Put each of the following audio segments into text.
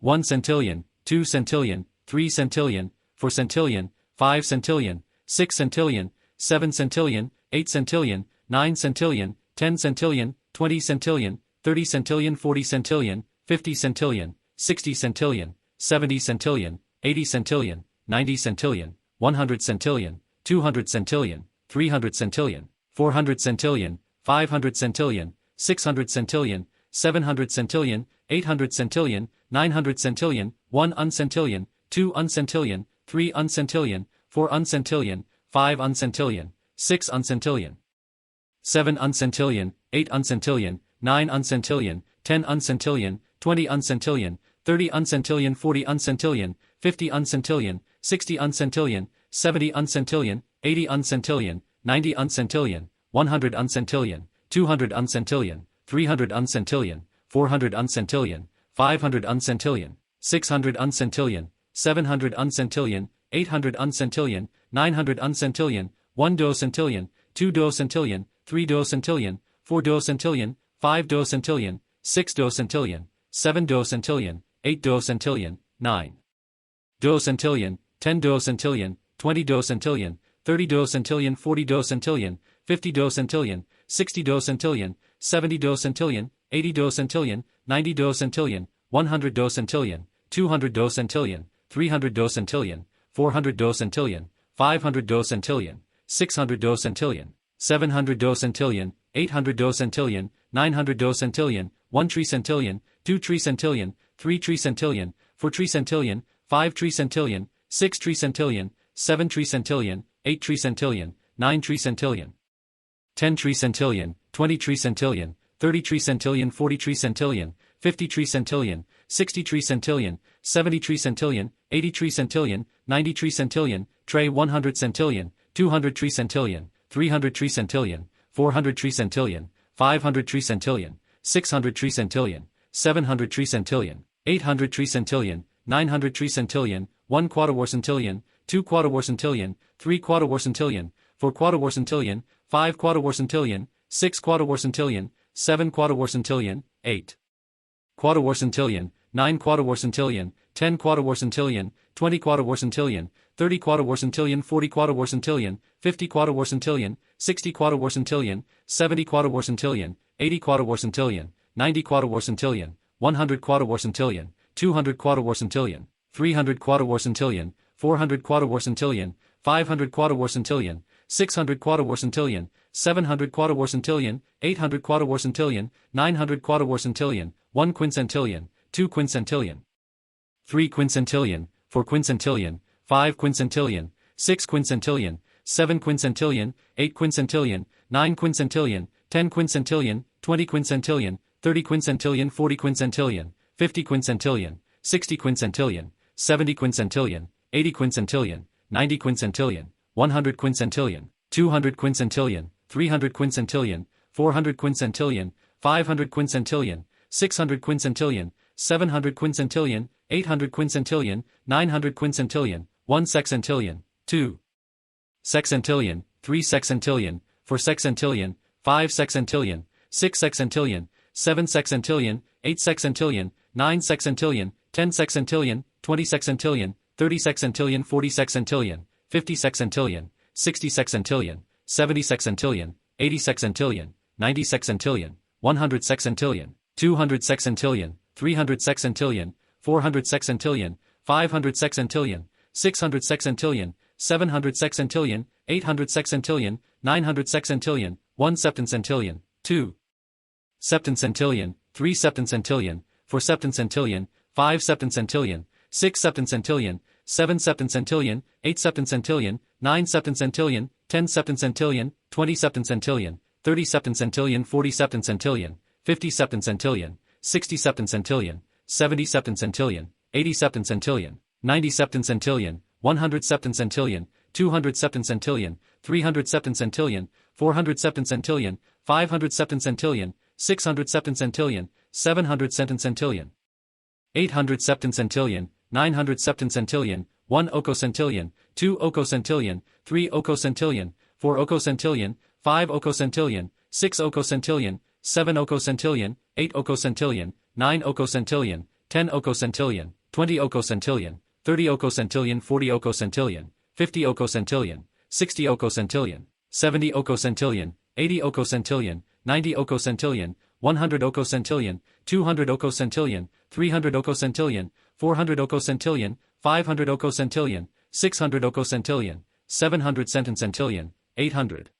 1 centillion, 2 centillion, 3 centillion, 4 centillion, 5 centillion, 6 centillion, 7 centillion, 8 centillion, 9 centillion, 10 centillion, 20 centillion, 30 centillion, 40 centillion, 50 centillion, 60 centillion, 70 centillion, 80 centillion, 90 centillion, 100 centillion, 200 centillion, 300 centillion, 400 centillion, 500 centillion, 600 centillion, 700 centillion, 800 centillion, 900 centillion, 1 uncentillion, 2 uncentillion, 3 uncentillion, 4 uncentillion, 5 uncentillion, 6 uncentillion, 7 uncentillion, 8 uncentillion, 9 uncentillion, 10 uncentillion, 20 uncentillion, 30 uncentillion, 40 uncentillion, 50 uncentillion, 60 uncentillion, 70 uncentillion, 80 uncentillion, 90 uncentillion, 100 uncentillion, 200 uncentillion, 300 uncentillion, 400 uncentillion, 500 uncentillion, 600 uncentillion, 700 uncentillion, 800 uncentillion, 900 uncentillion, 1 docentillion, 2 docentillion, 3 docentillion, 4 docentillion, 5 docentillion, 6 docentillion, 7 docentillion, 8 docentillion, 9 docentillion, 10 docentillion, 20 docentillion, 30 docentillion, 40 docentillion, 50 docentillion, 60 docentillion, 70 docentillion, 80 docentillion, 90 docentillion, 100 docentillion, 200 docentillion, 300 docentillion, 400 docentillion, 500 docentillion, 600 docentillion, 700 docentillion, 800 docentillion, 900 docentillion, 1 tricentillion, 2 tricentillion, 3 tricentillion, 4 tricentillion, 5 tricentillion, 6 tricentillion, 7 tricentillion, 8 tricentillion, 9 tricentillion, 10 tricentillion, 20 tricentillion, 30 tricentillion, 40 tricentillion, 50 tricentillion, 60 tricentillion, 70 tricentillion, 80 tricentillion, 90 tricentillion, 100 centillion, 200 tricentillion, 300 tricentillion, 400 tricentillion, 500 tricentillion, 600 tricentillion, 700 tricentillion, 800 tricentillion, 900 tricentillion, 1 quatercentillion, 2 quatercentillion, 3 quatercentillion, 4 quatercentillion, 5 quatercentillion, 6 quatercentillion, 7 quatercentillion, 8 quatercentillion, 9 quatercentillion, 10 quatercentillion, 20 quatercentillion, 30 quatercentillion, 40 quatercentillion, 50 quatercentillion, 60 quatercentillion, 70 quatercentillion, 80 quatercentillion, 90 quatercentillion, 100 quatercentillion, 200 quatercentillion, 300 quatercentillion, 400 quatercentillion, 500 quatercentillion, 600 quatercentillion, 700 quatercentillion, 800 quatercentillion, 900 quatercentillion, 1 quincentillion, 2 quincentillion, 3 quincentillion, 4 quincentillion, 5 quincentillion, 6 quincentillion, 7 quincentillion, 8 quincentillion, 9 quincentillion, 10 quincentillion, 20 quincentillion, 30 quincentillion, 40 quincentillion, 50 quincentillion, 60 quincentillion, 70 quincentillion, 80 quincentillion, 90 quincentillion, 100 quincentillion, 200 quincentillion, 300 quincentillion, 400 quincentillion, 500 quincentillion, 600 quincentillion, 700 quincentillion, 800 quincentillion, 900 quincentillion, 1 sexentillion, 2 sexentillion, 3 sexentillion, 4 sexentillion, 5 sexentillion, 6 sexentillion, 7 sexentillion, 8 sexentillion, 9 sexentillion, 10 sexentillion, 20 sexentillion, 30 sexentillion, 40 sexentillion, 50 sexentillion, 60 sexentillion, 70 sexentillion, 80 sexentillion, 90 sexentillion, 100 sexentillion, 200 sexentillion, 300 sexentillion, 400 sexentillion, 500 sexentillion, 600 sexentillion, 700 sexentillion, 800 sexentillion, 900 sexentillion, 1 septencentillion, 2 septencentillion, 3 septencentillion, 4 septencentillion, 5 septencentillion, 6 septencentillion, 7 septencentillion, 8 septencentillion, 9 septencentillion, 10 septencentillion, 20 septencentillion, 30 septencentillion, 40 septencentillion, 50 septencentillion, 60 septencentillion, 70 septencentillion, 80 septencentillion, 90 septencentillion, 100 septencentillion, 200 septencentillion, 300 septencentillion, 400 septencentillion, 500 septencentillion, 600 septencentillion, 700 septencentillion, 800 septencentillion, 900 septencentillion, 1 ococentillion, 2 ococentillion, 3 ococentillion, 4 ococentillion, 5 ococentillion, 6 ococentillion, 7 ococentillion, 8 ococentillion, 9 ococentillion, 10 ococentillion, 20 ococentillion, 30 ococentillion, 40 ococentillion, 50 ococentillion, 60 ococentillion, 70 ococentillion, 80 ococentillion, 90 ococentillion, 100 ococentillion, 200 ococentillion, 300 ococentillion, 400 ococentillion, 500 ococentillion, 600 ococentillion, 700 centillion, 800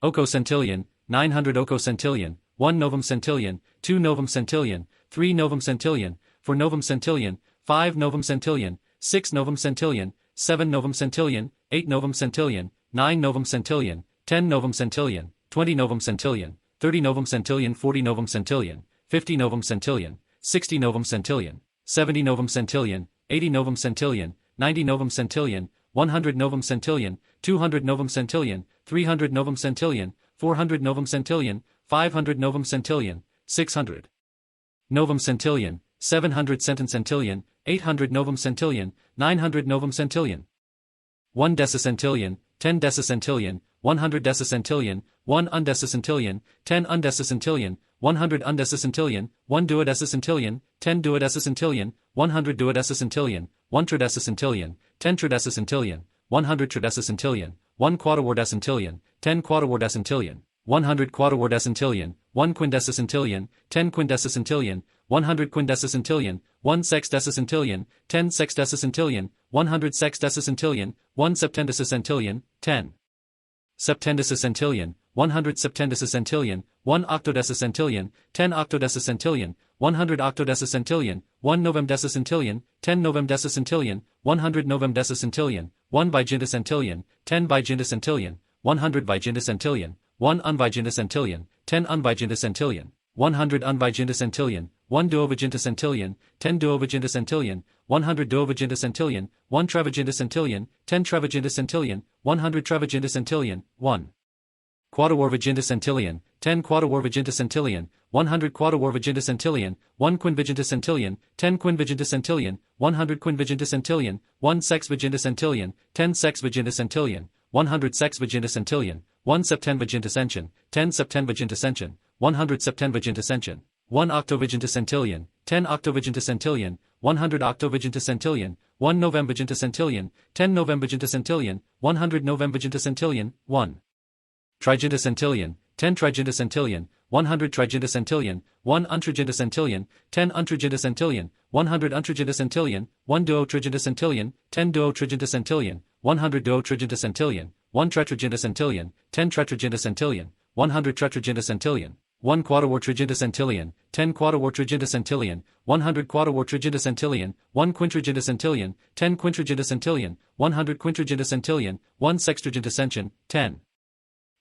ococentillion, 900 ococentillion, 1 novum centillion, 2 novum centillion, 3 novum centillion, 4 novum centillion, 5 novum centillion, 6 novum centillion, 7 novum centillion, 8 novum centillion, 9 novum centillion, 10 novum centillion, 20 novum centillion, 30 novum centillion, 40 novum centillion, 50 novum centillion, 60 novum centillion, 70 novum centillion, 80 novum centillion, 90 novum centillion, 100 novum centillion, 200 novum centillion, 300 novum centillion, 400 novum centillion, 500 novum centillion, 600 novum centillion, 700 centillion, 800 novum centillion, 900 novum centillion, 1 decicentillion, 10 decicentillion, 100 decicentillion, 1 undecicentillion, 10 undecicentillion, 100 undecicentillion, 1 duodecicentillion, 10 duodecicentillion, 100 duodecicentillion, 1 tridecicentillion, 10 tridecicentillion, 100 tridecicentillion, 1 quaterwardecentillion, 10 quaterwardecentillion, 100 quaterwardecentillion, 1 quindecicentillion, 10 quindecicentillion, 100 quindecicentillion, 1 sexdecicentillion, 10 sexdecicentillion, 100 sexdecicentillion, 1 septendecicentillion, 10 septendecicentillion, 100 septendecicentillion, 1 octodecicentillion, 10 octodecicentillion, 100 octodecicentillion, 1 novemdecicentillion, 10 novemdecicentillion, 100 novemdecicentillion, 1 bigindecentillion, 10 bigindecentillion, 100 bigindecentillion, 1 unbigindecentillion, 10 unbigindecentillion, 100 unbigindecentillion, 1 duovigindecentillion, 10 duovigindecentillion, 100 duovigindecentillion, 1 trevigindecentillion, 10 trevigindecentillion, 100 trevigindecentillion, 1 quaterwarvigindecentillion, 10 quaterwarvigindecentillion, 100 quaterwarvigindecentillion, 1 quinvigindecentillion, 10 quinvigindecentillion, 100 quinvigindecentillion, 1 sexvigindecentillion, 10 sexvigindecentillion, 100 sexvigindecentillion, 1 septenvigindecention, 10 septenvigindecention, 100 septenvigindecention, 1 octovigindecentillion, 10 octovigindecentillion, 100 octovigindecentillion, 1 novemvigindecentillion, 10 novemvigindecentillion, 100 novemvigindecentillion, 1 trigindecentillion, 10 trigindecentillion, 100 trigindecentillion, 1 untrigindecentillion, 10 untrigindecentillion, 100 untrigindecentillion, 1 duotrigindecentillion, 10 duotrigindecentillion, 100 duotrigindecentillion, 1 tetragindecentillion, 10 tetragindecentillion, 100 tetragindecentillion, 1 quaterwartrigindecentillion, 10 quaterwartrigindecentillion, 100 quaterwartrigindecentillion, 1 quintrigindecentillion, 10 quintrigindecentillion, 100 quintrigindecentillion, 1 sextrigindecention, 10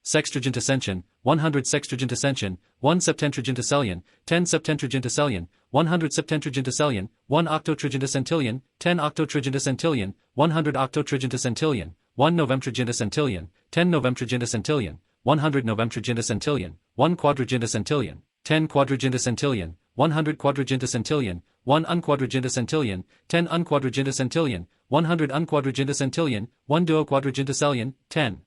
sextrigindecention, 100 sextrigindecention, 1 septentrigindecellion, 10 septentrigindecellion, 100 septentrigindecellion, 1 octotrigindecentillion, 10 octotrigindecentillion, 100 octotrigindecentillion, 1 novemtrigindecentillion, 10 novemtrigindecentillion, 100 novemtrigindecentillion, 1 quadrigindecentillion, 10 quadrigindecentillion, 100 quadrigindecentillion, 1 unquadrigindecentillion, 10 unquadrigindecentillion, 100 unquadrigindecentillion, 1 duoquadrigindecellion, 10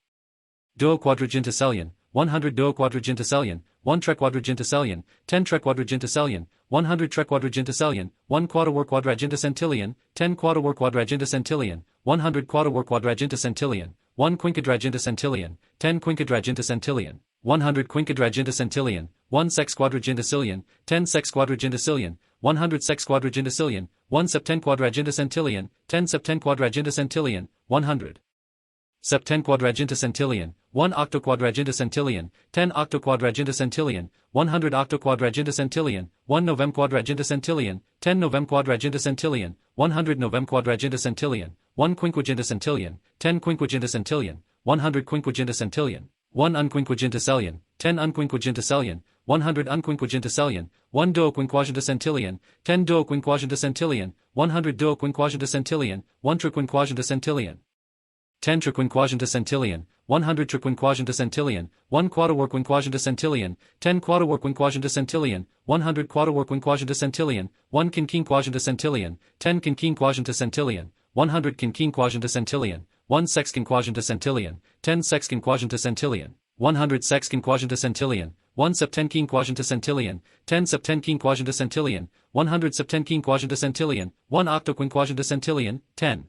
duoquadrigindecellion, 100 duoquadrigindecellion, 1 trequadrigindecellion, 10 trequadrigindecellion, 100 trequadrigindecellion, 1 quaterwarquadragindecentillion, 10 quaterwarquadragindecentillion, 100 quaterwarquadragindecentillion, 1 quinquadragindecentillion, 10 quinquadragindecentillion, 100 quinquadragindecentillion, 1 sexquadragindecellion, 10 sexquadragindecellion, 100 sexquadragindecellion, 1 septenquadragindecentillion, 10 septenquadragindecentillion, 100 septenquadragindecentillion, 1 octoquadragindecentillion, 10 octoquadragindecentillion, 100 octoquadragindecentillion, 1 novemquadragindecentillion, 10 novemquadragindecentillion, 100 novemquadragindecentillion, 1 quinquagindecentillion, 10 quinquagindecentillion, 100 quinquagindecentillion, 1 unquinquagindecellion, 10 unquinquagindecellion, 100 unquinquagindecellion, 1 duoquinquagindecentillion, 10 duoquinquagindecentillion, 100 duoquinquagindecentillion, 1 triquinquagindecentillion, 10 triquinquagindecentillion, 100 triquinquagindecentillion, 1 quaterwarquinquagindecentillion, 10 quaterwarquinquagindecentillion, 100 quaterwarquinquagindecentillion, 1 quinquinquagindecentillion, 10 quinquinquagindecentillion, 100 quinquinquagindecentillion, 1 sexquinquagindecentillion, 10 sexquinquagindecentillion, 100 sexquinquagindecentillion, 1 septenquinquaginta centillion, 10 septenquinquaginta centillion, 100 septenquinquaginta centillion, 1 octoquinquaginta centillion, 10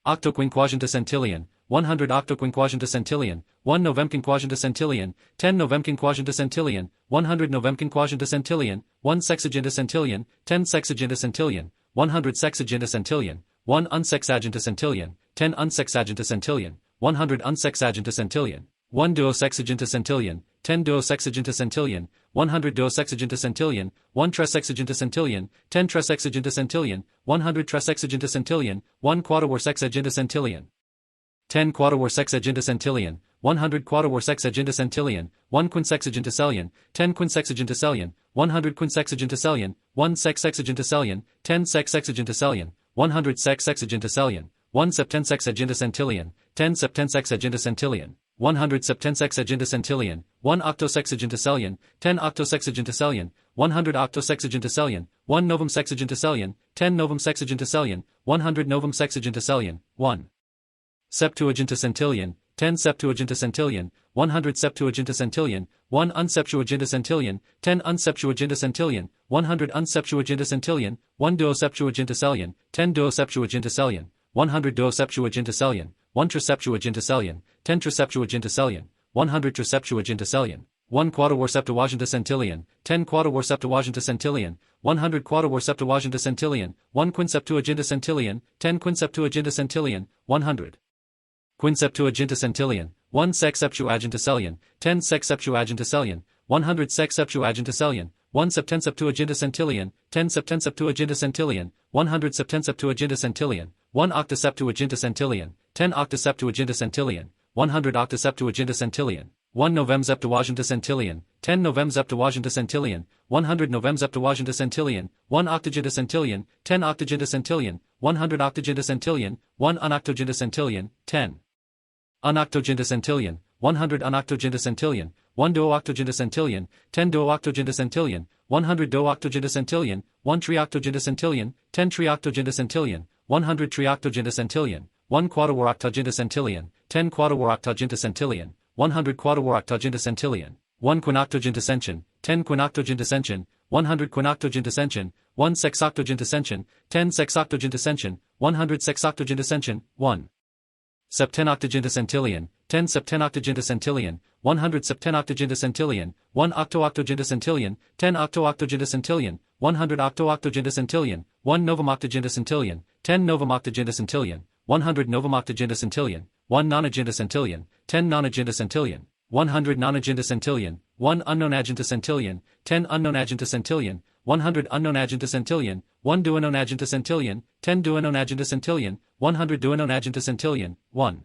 octoquinquaginta centillion, 100 octoquinquaginta centillion, 1 novemquinquaginta centillion, 10 novemquinquaginta centillion, 100 novemquinquaginta centillion, 1 sexaginta centillion, 10 sexaginta centillion, 100 sexaginta centillion, 1 unsexaginta centillion, 10 unsexaginta centillion, 100 unsexaginta centillion, 1 duosexaginta centillion, 10 duosexaginta centillion, 100 duosexaginta centillion, 1 trisexaginta centillion, 10 trisexaginta centillion, 100 trisexaginta centillion, 1 quadrasexaginta centillion, 10 quadrasexaginta centillion, 100 quadrasexaginta centillion, 1 quinsexaginta cellion, 10 quinsexaginta cellion, 100 quinsexaginta cellion, 1 sexaginta cellion, 10 sexaginta cellion, 100 sexaginta cellion, 1 septensexaginta centillion, 10 septensexaginta centillion, 100 septensexaginta centillion, 1 octosexaginta cellion, 10 octosexaginta cellion, 100 octosexaginta cellion, 1 novum sexaginta cellion, 10 novum sexaginta cellion, 100 novum sexaginta cellion, 1 septuaginta centillion, 10 septuaginta centillion, 100 septuaginta centillion, 1 unseptuaginta centillion, 10 unseptuaginta centillion, 100 unseptuaginta centillion, 1 duoseptuaginta cellion, 10 duoseptuaginta cellion, 100 duoseptuaginta cellion, 1 triseptuaginta cellion, 10 triseptuaginta cellion, 100 triseptuaginta cellion, 1 quadraseptuaginta centillion, 10 quadraseptuaginta centillion, 100 quadraseptuaginta centillion, 1 quinseptuaginta centillion, 10 quinseptuaginta centillion, 100 quinseptuaginta centillion, 1 sexseptuaginta cellion, 10 sexseptuaginta cellion, 100 sexseptuaginta cellion, 1 septenseptuaginta centillion, 10 septenseptuaginta centillion, 100 septenseptuaginta centillion, 1 octoseptuaginta centillion, 10 octoseptuaginta centillion, 100 octoseptuaginta centillion, 1 novemseptuaginta centillion, 10 novemseptuaginta centillion, 100 novemseptuaginta centillion, 1 octoginta centillion, 10 octoginta centillion, 100 octoginta centillion, 1 unoctoginta centillion, 10 unoctoginta centillion, 100 unoctoginta centillion, 1 duoctoginta centillion, 10 duoctoginta centillion, 100 duoctoginta centillion, 1 trioctoginta centillion, 10 trioctoginta centillion, 100 trioctoginta centillion, 1 quadraroctoginta centillion, 10 quadraroctoginta centillion, 100 quadraroctoginta centillion, 1 quinoctoginta centillion, 10 quinoctoginta centillion, 100 quinoctoginta centillion, 1 sexoctoginta centillion, 10 sexoctoginta centillion, 100 sexoctoginta centillion, 1 septenoctoginta centillion, 10 septenoctoginta centillion, 100 septenoctoginta centillion, 1 octooctoginta centillion, 10 octooctoginta centillion, 100 octooctoginta centillion, 1 novum octoginta centillion, 10 novum octoginta centillion, 100 novum octoginta centillion, 1 nonagenta centillion, 10 nonagenta centillion, 100 nonagenta centillion, 1 unknownagenta centillion, 10 unknownagenta centillion, 100 unknownagenta centillion, 1 duonownagenta centillion, 10 duonownagenta centillion, 100 duonownagenta centillion, 1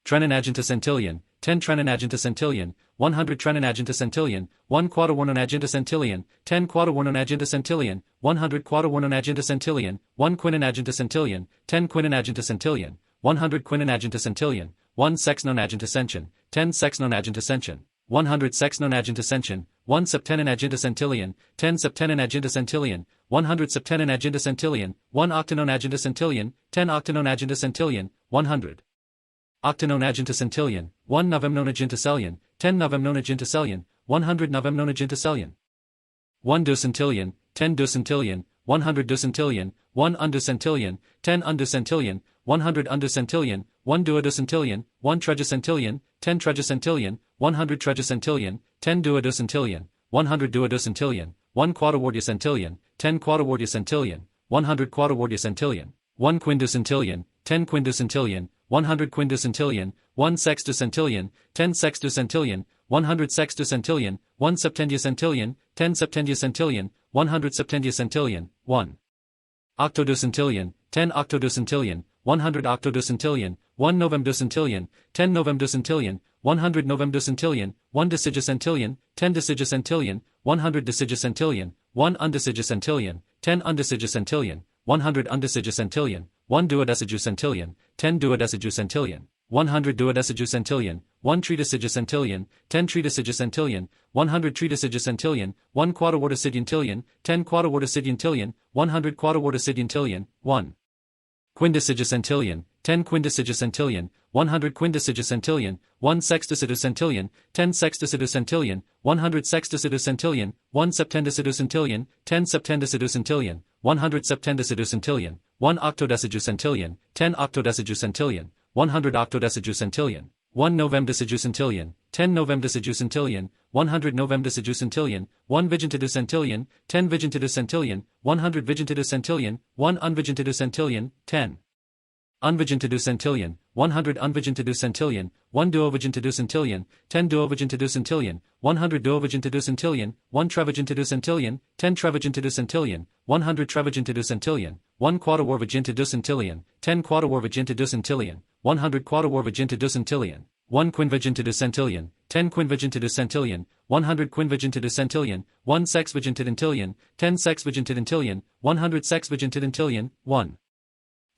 treninagenta centillion, 10 treninagenta centillion, 100 treninagenta centillion, 1 quadrarnonagenta centillion, 10 quadrarnonagenta centillion, 100 quadrarnonagenta centillion, 1 quinonagenta centillion, 10 quinonagenta centillion, 100 quinonagenta centillion, 1 sexnonagenta centillion, 10 sexnonagenta centillion, 100 sexnonagenta centillion, 1 septenonagenta centillion, 10 septenonagenta centillion, 100 septenonagenta centillion, 1 octononagenta centillion, 10 octononagenta centillion, 100 octononagenta centillion, 1 novemnonagenta cellion, 10 novemnonagenta cellion, 100 novemnonagenta cellion, 1 ducentillion, 10 ducentillion, 100 ducentillion, 1 unducentillion, 10 unducentillion, 100 unducentillion, 1 duoducentillion, 1 treducentillion, 10 treducentillion, 100 treducentillion, 10 duoducentillion, 100 duoducentillion, 1 quadrarducentillion, 10 quadrarducentillion, 100 quadrarducentillion, 1 quinducentillion, 10 quinducentillion, 100 quinducentillion, 1 sextucentillion, 10 sextucentillion, 100 sextucentillion, 1 septenducentillion, 10 septenducentillion, 100 septenducentillion, 1 octoducentillion, 10 octoducentillion, 100 octoducentillion, 1 novemducentillion, 10 novemducentillion, 100 novemducentillion, 1 deciducentillion, 10 deciducentillion, 100 deciducentillion, 1 undeciducentillion, 10 undeciducentillion, 100 undeciducentillion, 1 duodeciducentillion, 10 duodeciducentillion, 100 duodeciducentillion, 1 trideciducentillion, 10 trideciducentillion, 100 trideciducentillion, 1 quadrarciducentillion, 10 quadrarciducentillion, 100 quadrarciducentillion, 1 quindeciducentillion, 10 quindeciducentillion, 100 quindecigocentilion, 1 sextecigocentilion, 10 sextecigocentilion, 100 sextecigocentilion, 1 septendecigocentilion, 10 septendecigocentilion, 100 septendecigocentilion, 1 octodecigocentilion, 10 octodecigocentilion, 100 octodecigocentilion, 1 novemdecigocentilion, 10 novemdecigocentilion, 100 novemdecigocentilion, 1 vigentidocentilion, 10 vigentidocentilion, 100 vigentidocentilion, 1 unvigentidocentilion, 10 unvigentidocentilion, 100 unvigentidocentilion, 1 duovigentidocentilion, 10 duovigentidocentilion, 100 duovigentidocentilion, 1 trevigentidocentilion, 10 trevigentidocentilion, 100 trevigentidocentilion, 1 quaterwarvigentidocentilion, 10 quaterwarvigentidocentilion, 100 quaterwarvigentidocentilion, 1 quinvigentidocentilion, 10 quinvigentidocentilion, 100 quinvigentidocentilion, 1 sexvigentidentilion, 10 sexvigentidentilion, 100 sexvigentidentilion, 1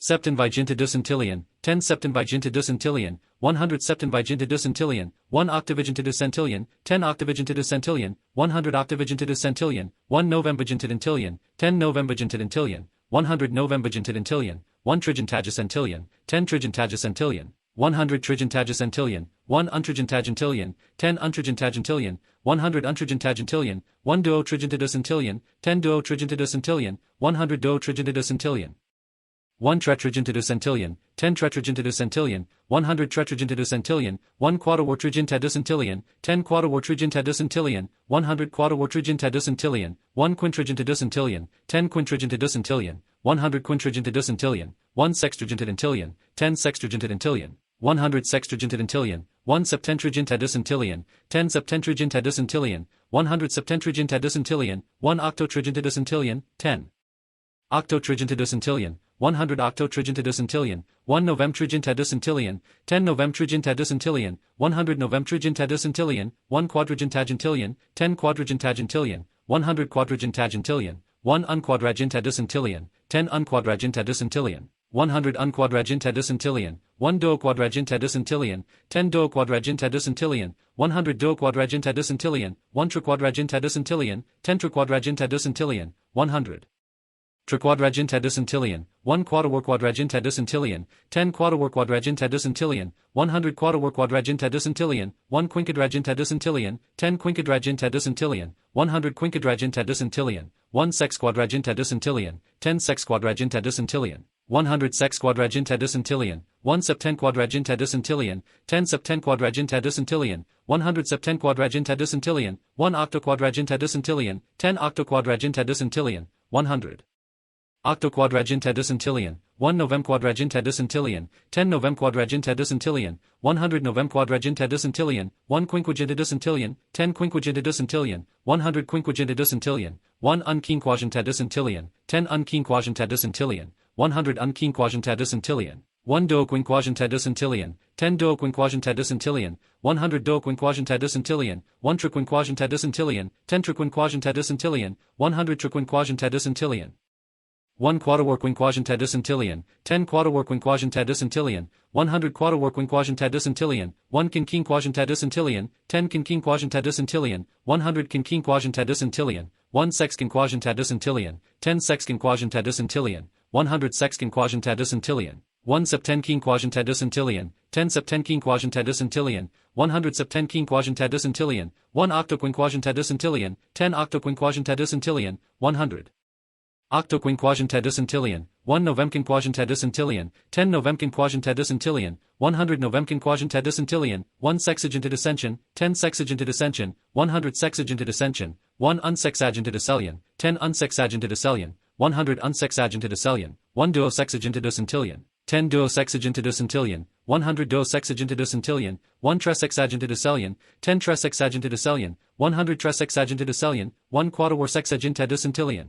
septenvigentidocentilion, 10 septenvigentidocentilion, 100 septenvigentidocentilion, 1 octavigentidocentilion, 10 octavigentidocentilion, 100 octavigentidocentilion, 1 novemvigentidentilion, 10 novemvigentidentilion, 100 novemvigentidentilion, 1 trigentagocentilion, 10 trigentagocentilion, 100 trigentagocentilion, 1 untrigentagentilion, 10 untrigentagentilion, 100 untrigentagentilion, 1 duotrigentidocentilion, 10 duotrigentidocentilion, 100 duotrigentidocentilion, 1 tetragentidocentilion, 10 tetragentidocentilion, 100 tetragentidocentilion, 1 quaterwartrigentadocentilion, 10 quaterwartrigentadocentilion, 100 quaterwartrigentadocentilion, 1 quintragentidocentilion, 10 quintragentidocentilion, 100 quintragentidocentilion, 1 sextragentidentilion, 10 sextragentidentilion, 100 sextragentidentilion, 1 septentragentadocentilion, 10 septentragentadocentilion, 100 septentragentadocentilion, 1 octotragentidocentilion, 10 octotrigentidocentilion, 100 octotrigentidocentilion, 1 novemtrigentadocentilion, 10 novemtrigentadocentilion, 100 novemtrigentadocentilion, 1 quadragentagentillion, 10 quadragentagentillion, 100 quadragentagentillion, 1 unquadragentadocentilion, 10 unquadragentadocentilion, 100 unquadragentadocentilion, 1 duoquadragentadocentilion, 10 duoquadragentadocentilion, 100 duoquadragentadocentilion, 1 triquadragentadocentilion, 10 triquadragentadocentilion, 100 triquadragentadocentilion, 1 quaterwarquadragentadocentilion, 10 quaterwarquadragentadocentilion, 100 quaterwarquadragentadocentilion, 1 quinquadragentadocentilion, 10 quinquadragentadocentilion, 100 quinquadragentadocentilion, 1 sexquadragentadocentilion, 10 sexquadragentadocentilion, 100 sexquadragentadocentilion, 1 septenquadragentadocentilion, 10 septenquadragentadocentilion, 100 septenquadragentadocentilion, 1 octoquadragentadocentilion, 10 octoquadragentadocentilion, 100 octoquadragentadocentilion, 1 novemquadragentadocentilion, 10 novemquadragentadocentilion, 100 novemquadragentadocentilion, 1 quinquagentadocentilion, 10 quinquagentadocentilion, 100 quinquagentadocentilion, 1 unquinquagentadocentilion, 10 unquinquagentadocentilion, 100 unquinquagentadocentilion, 1 duoquinquagentadocentilion, 10 duoquinquagentadocentilion, 100 duoquinquagentadocentilion, 1 triquinquagentadocentilion, 10 triquinquagentadocentilion, 100 triquinquagentadocentilion, 1 quaterwarquinquagentadocentilion, 10 quaterwarquinquagentadocentilion, 100 quaterwarquinquagentadocentilion, 1 quinquinquagentadocentilion, 10 quinquinquagentadocentilion, 100 quinquinquagentadocentilion, 1 sexquinquagentadocentilion, 10 sexquinquagentadocentilion, 100 sexquinquagentadocentilion, 1 septenquinquagentadocentilion, 10 septenquinquagentadocentilion, 100 septenquinquagentadocentilion, 1 octoquinquagentadocentilion, 10 octoquinquagentadocentilion, 100 octoquinquagentadocentilion, 1 novemquinquagentadocentilion, 10 novemquinquagentadocentilion, 100 novemquinquagentadocentilion, 1 sexagentidocentian, 10 sexagentidocentian, 100 sexagentidocentian, 1 unsexagentidocelion, 10 unsexagentidocelion, 100 unsexagentidocelion, 1 duosexagentidocentilion, 10 duosexagentidocentilion, 100 duosexagentidocentilion, 1 tresexagentidocelion, 10 tresexagentidocelion, 100 tresexagentidocelion, 1 quaterwarsexagentadocentilion,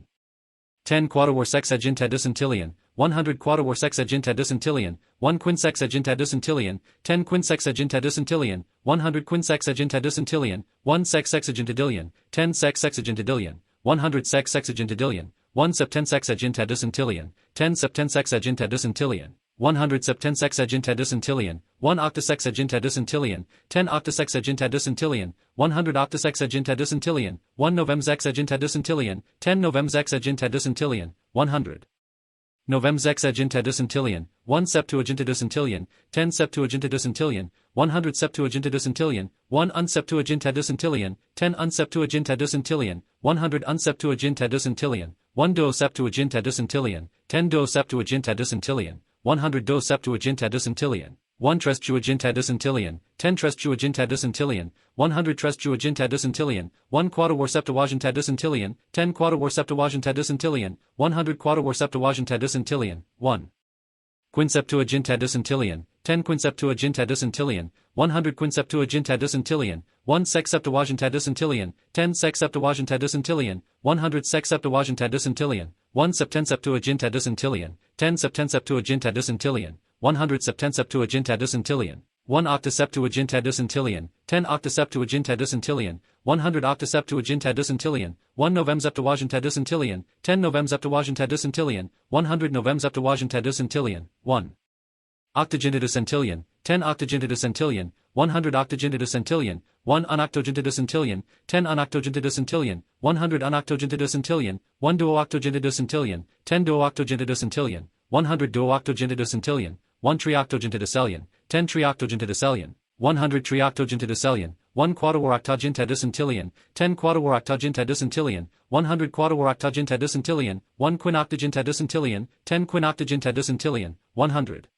10 quaterwarsexagentadocentilion, 100 quaterwarsexagentadocentilion, 1 quinsexagentadocentilion, 10 quinsexagentadocentilion, 100 quinsexagentadocentilion, 1 sexsexagentadillion, 10 sexsexagentadillion, 100 sexsexagentadillion, 1 septensexagentadocentilion, 10 septensexagentadocentilion, 100 septensexagentadocentilion, 1 octosexagentadocentilion, 10 octosexagentadocentilion, 100 octosexagentadocentilion, 1 novemsexagentadocentilion, 10 novemsexagentadocentilion, 100 novem sexagenta Centillion, 1 Septuaginta Centillion, 10 Septuaginta Centillion, 100 Septuaginta Centillion, 1 Unseptuaginta Centillion, 10 Unseptuaginta Centillion, 100 Unseptuaginta Centillion, 1 Duoseptuaginta Centillion, 10 Duoseptuaginta Centillion, 100 Duoseptuaginta Centillion, 1 Trestuaginta Centillion, 10 Trestuaginta Centillion, 100 Trestuaginta Centillion, 1 Quadraseptuaginta Centillion, 10 Quadraseptuaginta Centillion, 100 Quadraseptuaginta Centillion, 1 Quinceptuaginta Centillion, 10 Quinceptuaginta Centillion, 100 Quinceptuaginta Centillion, 1 Sexseptuaginta Centillion, 10 Sexseptuaginta Centillion, 100 Sexseptuaginta Centillion, 1 Septenseptuaginta Centillion, 10 Septenseptuaginta Centillion, 100 Septenseptuaginta Centillion, 1 Octoseptuaginta Centillion, 10 Octoseptuaginta Centillion, 100 Octoseptuaginta Centillion, 1 Novemseptuaginta Centillion, 10 Novemseptuaginta Centillion, 100 Novemseptuaginta Centillion, 1 Octoginta Centillion, 10 Octoginta Centillion, 100 Octoginta Centillion, 1 Unoctoginta Centillion, 10 Unoctoginta Centillion, 100 Unoctoginta Centillion, 1 Duooctoginta Centillion, 10 Duooctoginta Centillion, 100 Duooctoginta Centillion, 1 Trioctoginta Cellion, 10 Trioctoginta Cellion, 100 Trioctoginta Cellion, 1 Quadraoroctoginta Centillion, 10 Quadraoroctoginta Centillion, 100 Quadraoroctoginta Centillion, 1 Quinoctoginta Centillion, 10 Quinoctoginta Centillion, 100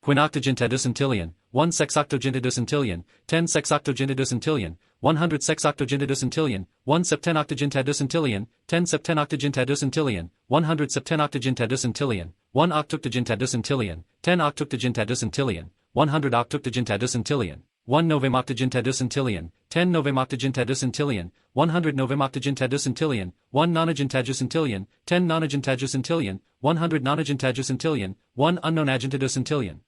Quinoctoginta Centillion, 1 Sexoctoginta Centillion, 10 Sexoctoginta Centillion, 100 Sexoctoginta Centillion, 1 Septenoctoginta Centillion, 10 Septenoctoginta Centillion, 100 Septenoctoginta Centillion, 1 Octuctoginta Centillion, 10 Octuctoginta Centillion, 100 Octuctoginta Centillion, 1 Novemoctoginta Centillion, 10 Novemoctoginta Centillion, 100 Novemoctoginta Centillion, 1 Nonaginta Centillion, 10 Nonaginta Centillion, 100 Nonaginta Centillion, 1 Unknownagenta Centillion,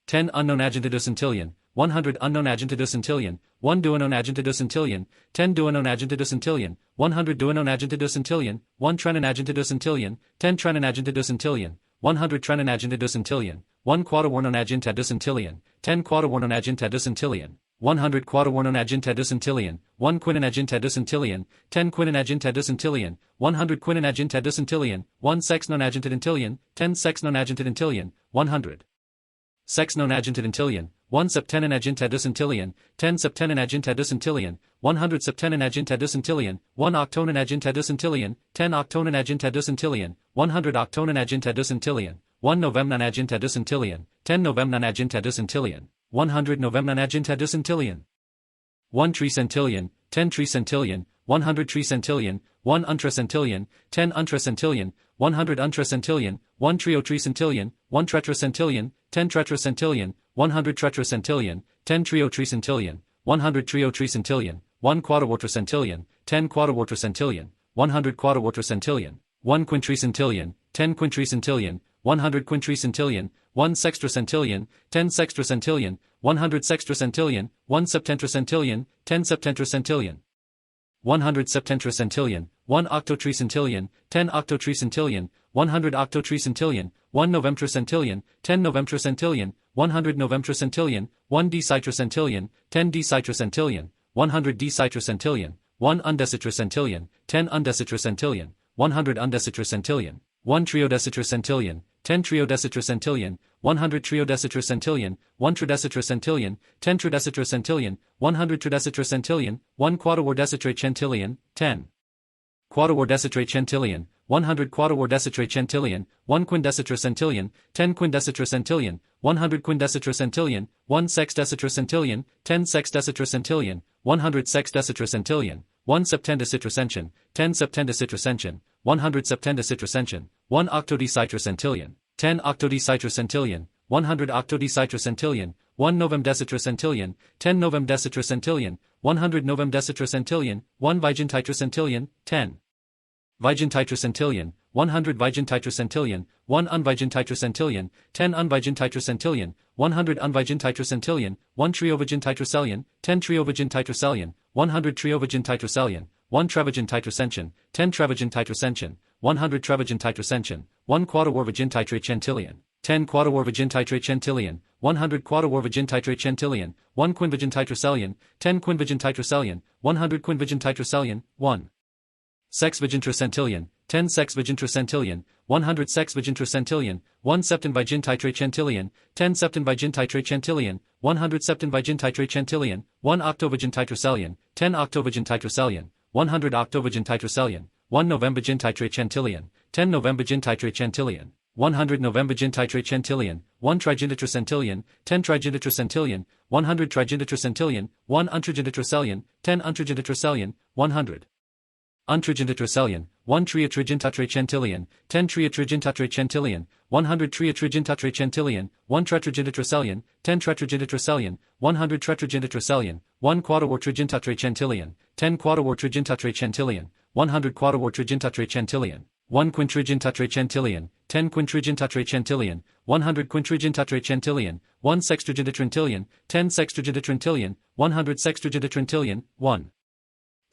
10 Unknownagenta Centillion, 100 Unknownagenta Centillion, 1 Duonownagenta Centillion, 10 Duonownagenta Centillion, 100 Duonownagenta Centillion, 1 Trenonagenta Centillion, 10 Trenonagenta Centillion, 100 Trenonagenta Centillion, 1 Quadraornonagenta Centillion, 10 Quadraornonagenta Centillion, 100 Quadraornonagenta Centillion, 1 Quinonagenta Centillion, 10 Quinonagenta Centillion, 100 Quinonagenta Centillion, 1 Sexnonagenta Centillion, 10 Sexnonagenta Centillion, 100 Sexnonagenta Centillion, 1 Septenonagenta Centillion, 10 Septenonagenta Centillion, 100 Septenonagenta Centillion, 1 Octononagenta Centillion, 10 Octononagenta Centillion, 100 Octononagenta Centillion, 1 Novemnonagenta Centillion, 10 Novemnonagenta Centillion, 100 Novemnonagenta Centillion, 1 Tricentillion, 10 Tricentillion, 100 Tricentillion, 1 Untracentillion, 10 Untracentillion, 100 Untracentillion, 1 Triotricentillion, 1 Tetracentillion, 10 Tetracentillion, 100 Tetracentillion, 10 Triotricentillion, 100 Triotricentillion, 1 Quadraortocentillion, 10 Quadraortocentillion, 100 Quadraortocentillion, 1 Quintricentillion, 10 Quintricentillion, 100 Quintricentillion, 1 Sextracentillion, 10 Sextracentillion, 100 Sextracentillion, 1 Septentracentillion, 10 Septentracentillion, 100 Septentracentillion, 1 Octotricentillion, 10 Octotricentillion, 100 Octotricentillion, 1 Novemtracentillion, 10 Novemtracentillion, 100 Novemtracentillion, 1 Decitracentillion, 10 Decitracentillion, 100 Decitracentillion, 1 Undecitracentillion, 10 Undecitracentillion, 100 Undecitracentillion, 1 Triodecitracentillion, 10 Triodecitracentillion, 100 Triodecitracentillion, 1 Tridecitracentillion, 10 Tridecitracentillion, 100 Tridecitracentillion, 1 Quadraordecitracentillion, 10 Quadraordecitracentillion, 100 Quadraordecitracentillion, 1 Quindecitracentillion, 10 Quindecitracentillion, 100 Quindecitracentillion, 1 Sexdecitracentillion, 10 Sexdecitracentillion, 100 Sexdecitracentillion, 1 Septendecitracention, 10 Septendecitracention, 100 Septendecitracention, 1 Octodecitracentillion, 10 Octodecitracentillion, 100 Octodecitracentillion, 1 Novemdecitracentillion, 10 Novemdecitracentillion, 100 Novemdecitracentillion, 1 Vigentitracentillion, 10 Vigentitracentillion, 100 Vigentitracentillion, 1 Unvigentitracentillion, 10 Unvigentitracentillion, 100 Unvigentitracentillion, 1 Triovigentitracellion, 10 Triovigentitracellion, 100 Triovigentitracellion, 1 Trevigentitracention, 10 Trevigentitracension, 100 Trevigentitracension, 1 Quadraorvigentitracentillion, 10 Quadraorvigentitracentillion, 100 Quadraorvigentitracentillion, 1 Quinvigentitracellion, 10 Quinvigentitracellion, 100 Quinvigentitracellion, 1 Sexvigentitracentillion, 10 Sexvigentitracentillion, 100 sexvigintrocentilion, 1 septenvigintitracentilion, 10 septenvigintitracentilion, 100 septenvigintitracentilion, 1 octovigintitrocentilion, 10 octovigintitrocentilion, 100 octovigintitrocentilion, 1 novembigintitracentilion, 10 novembigintitracentilion, 100 novembigintitracentilion, 1 trigintitrocentilion, 10 trigintitrocentilion, 100 trigintitrocentilion, 1 untrigintitrocentilion, 10 untrigintitrocentilion, 100 untrigintitrocentilion, 1 triatrigintitracentilion, 10 triatrigintitracentilion, 100 triatrigintitracentilion, 1 tetragintitrocentilion, 10 tetragintitrocentilion, 100 tetragintitrocentilion, 1 quadrigintitracentilion, 10 quadrigintitracentilion, 100 quadrigintitracentilion, 1 quintrigintitracentilion, 10 quintrigintitracentilion, 100 quintrigintitracentilion, 1 sextrigintitracentilion, 10 sextrigintitracentilion, 100 sextrigintitracentilion, 1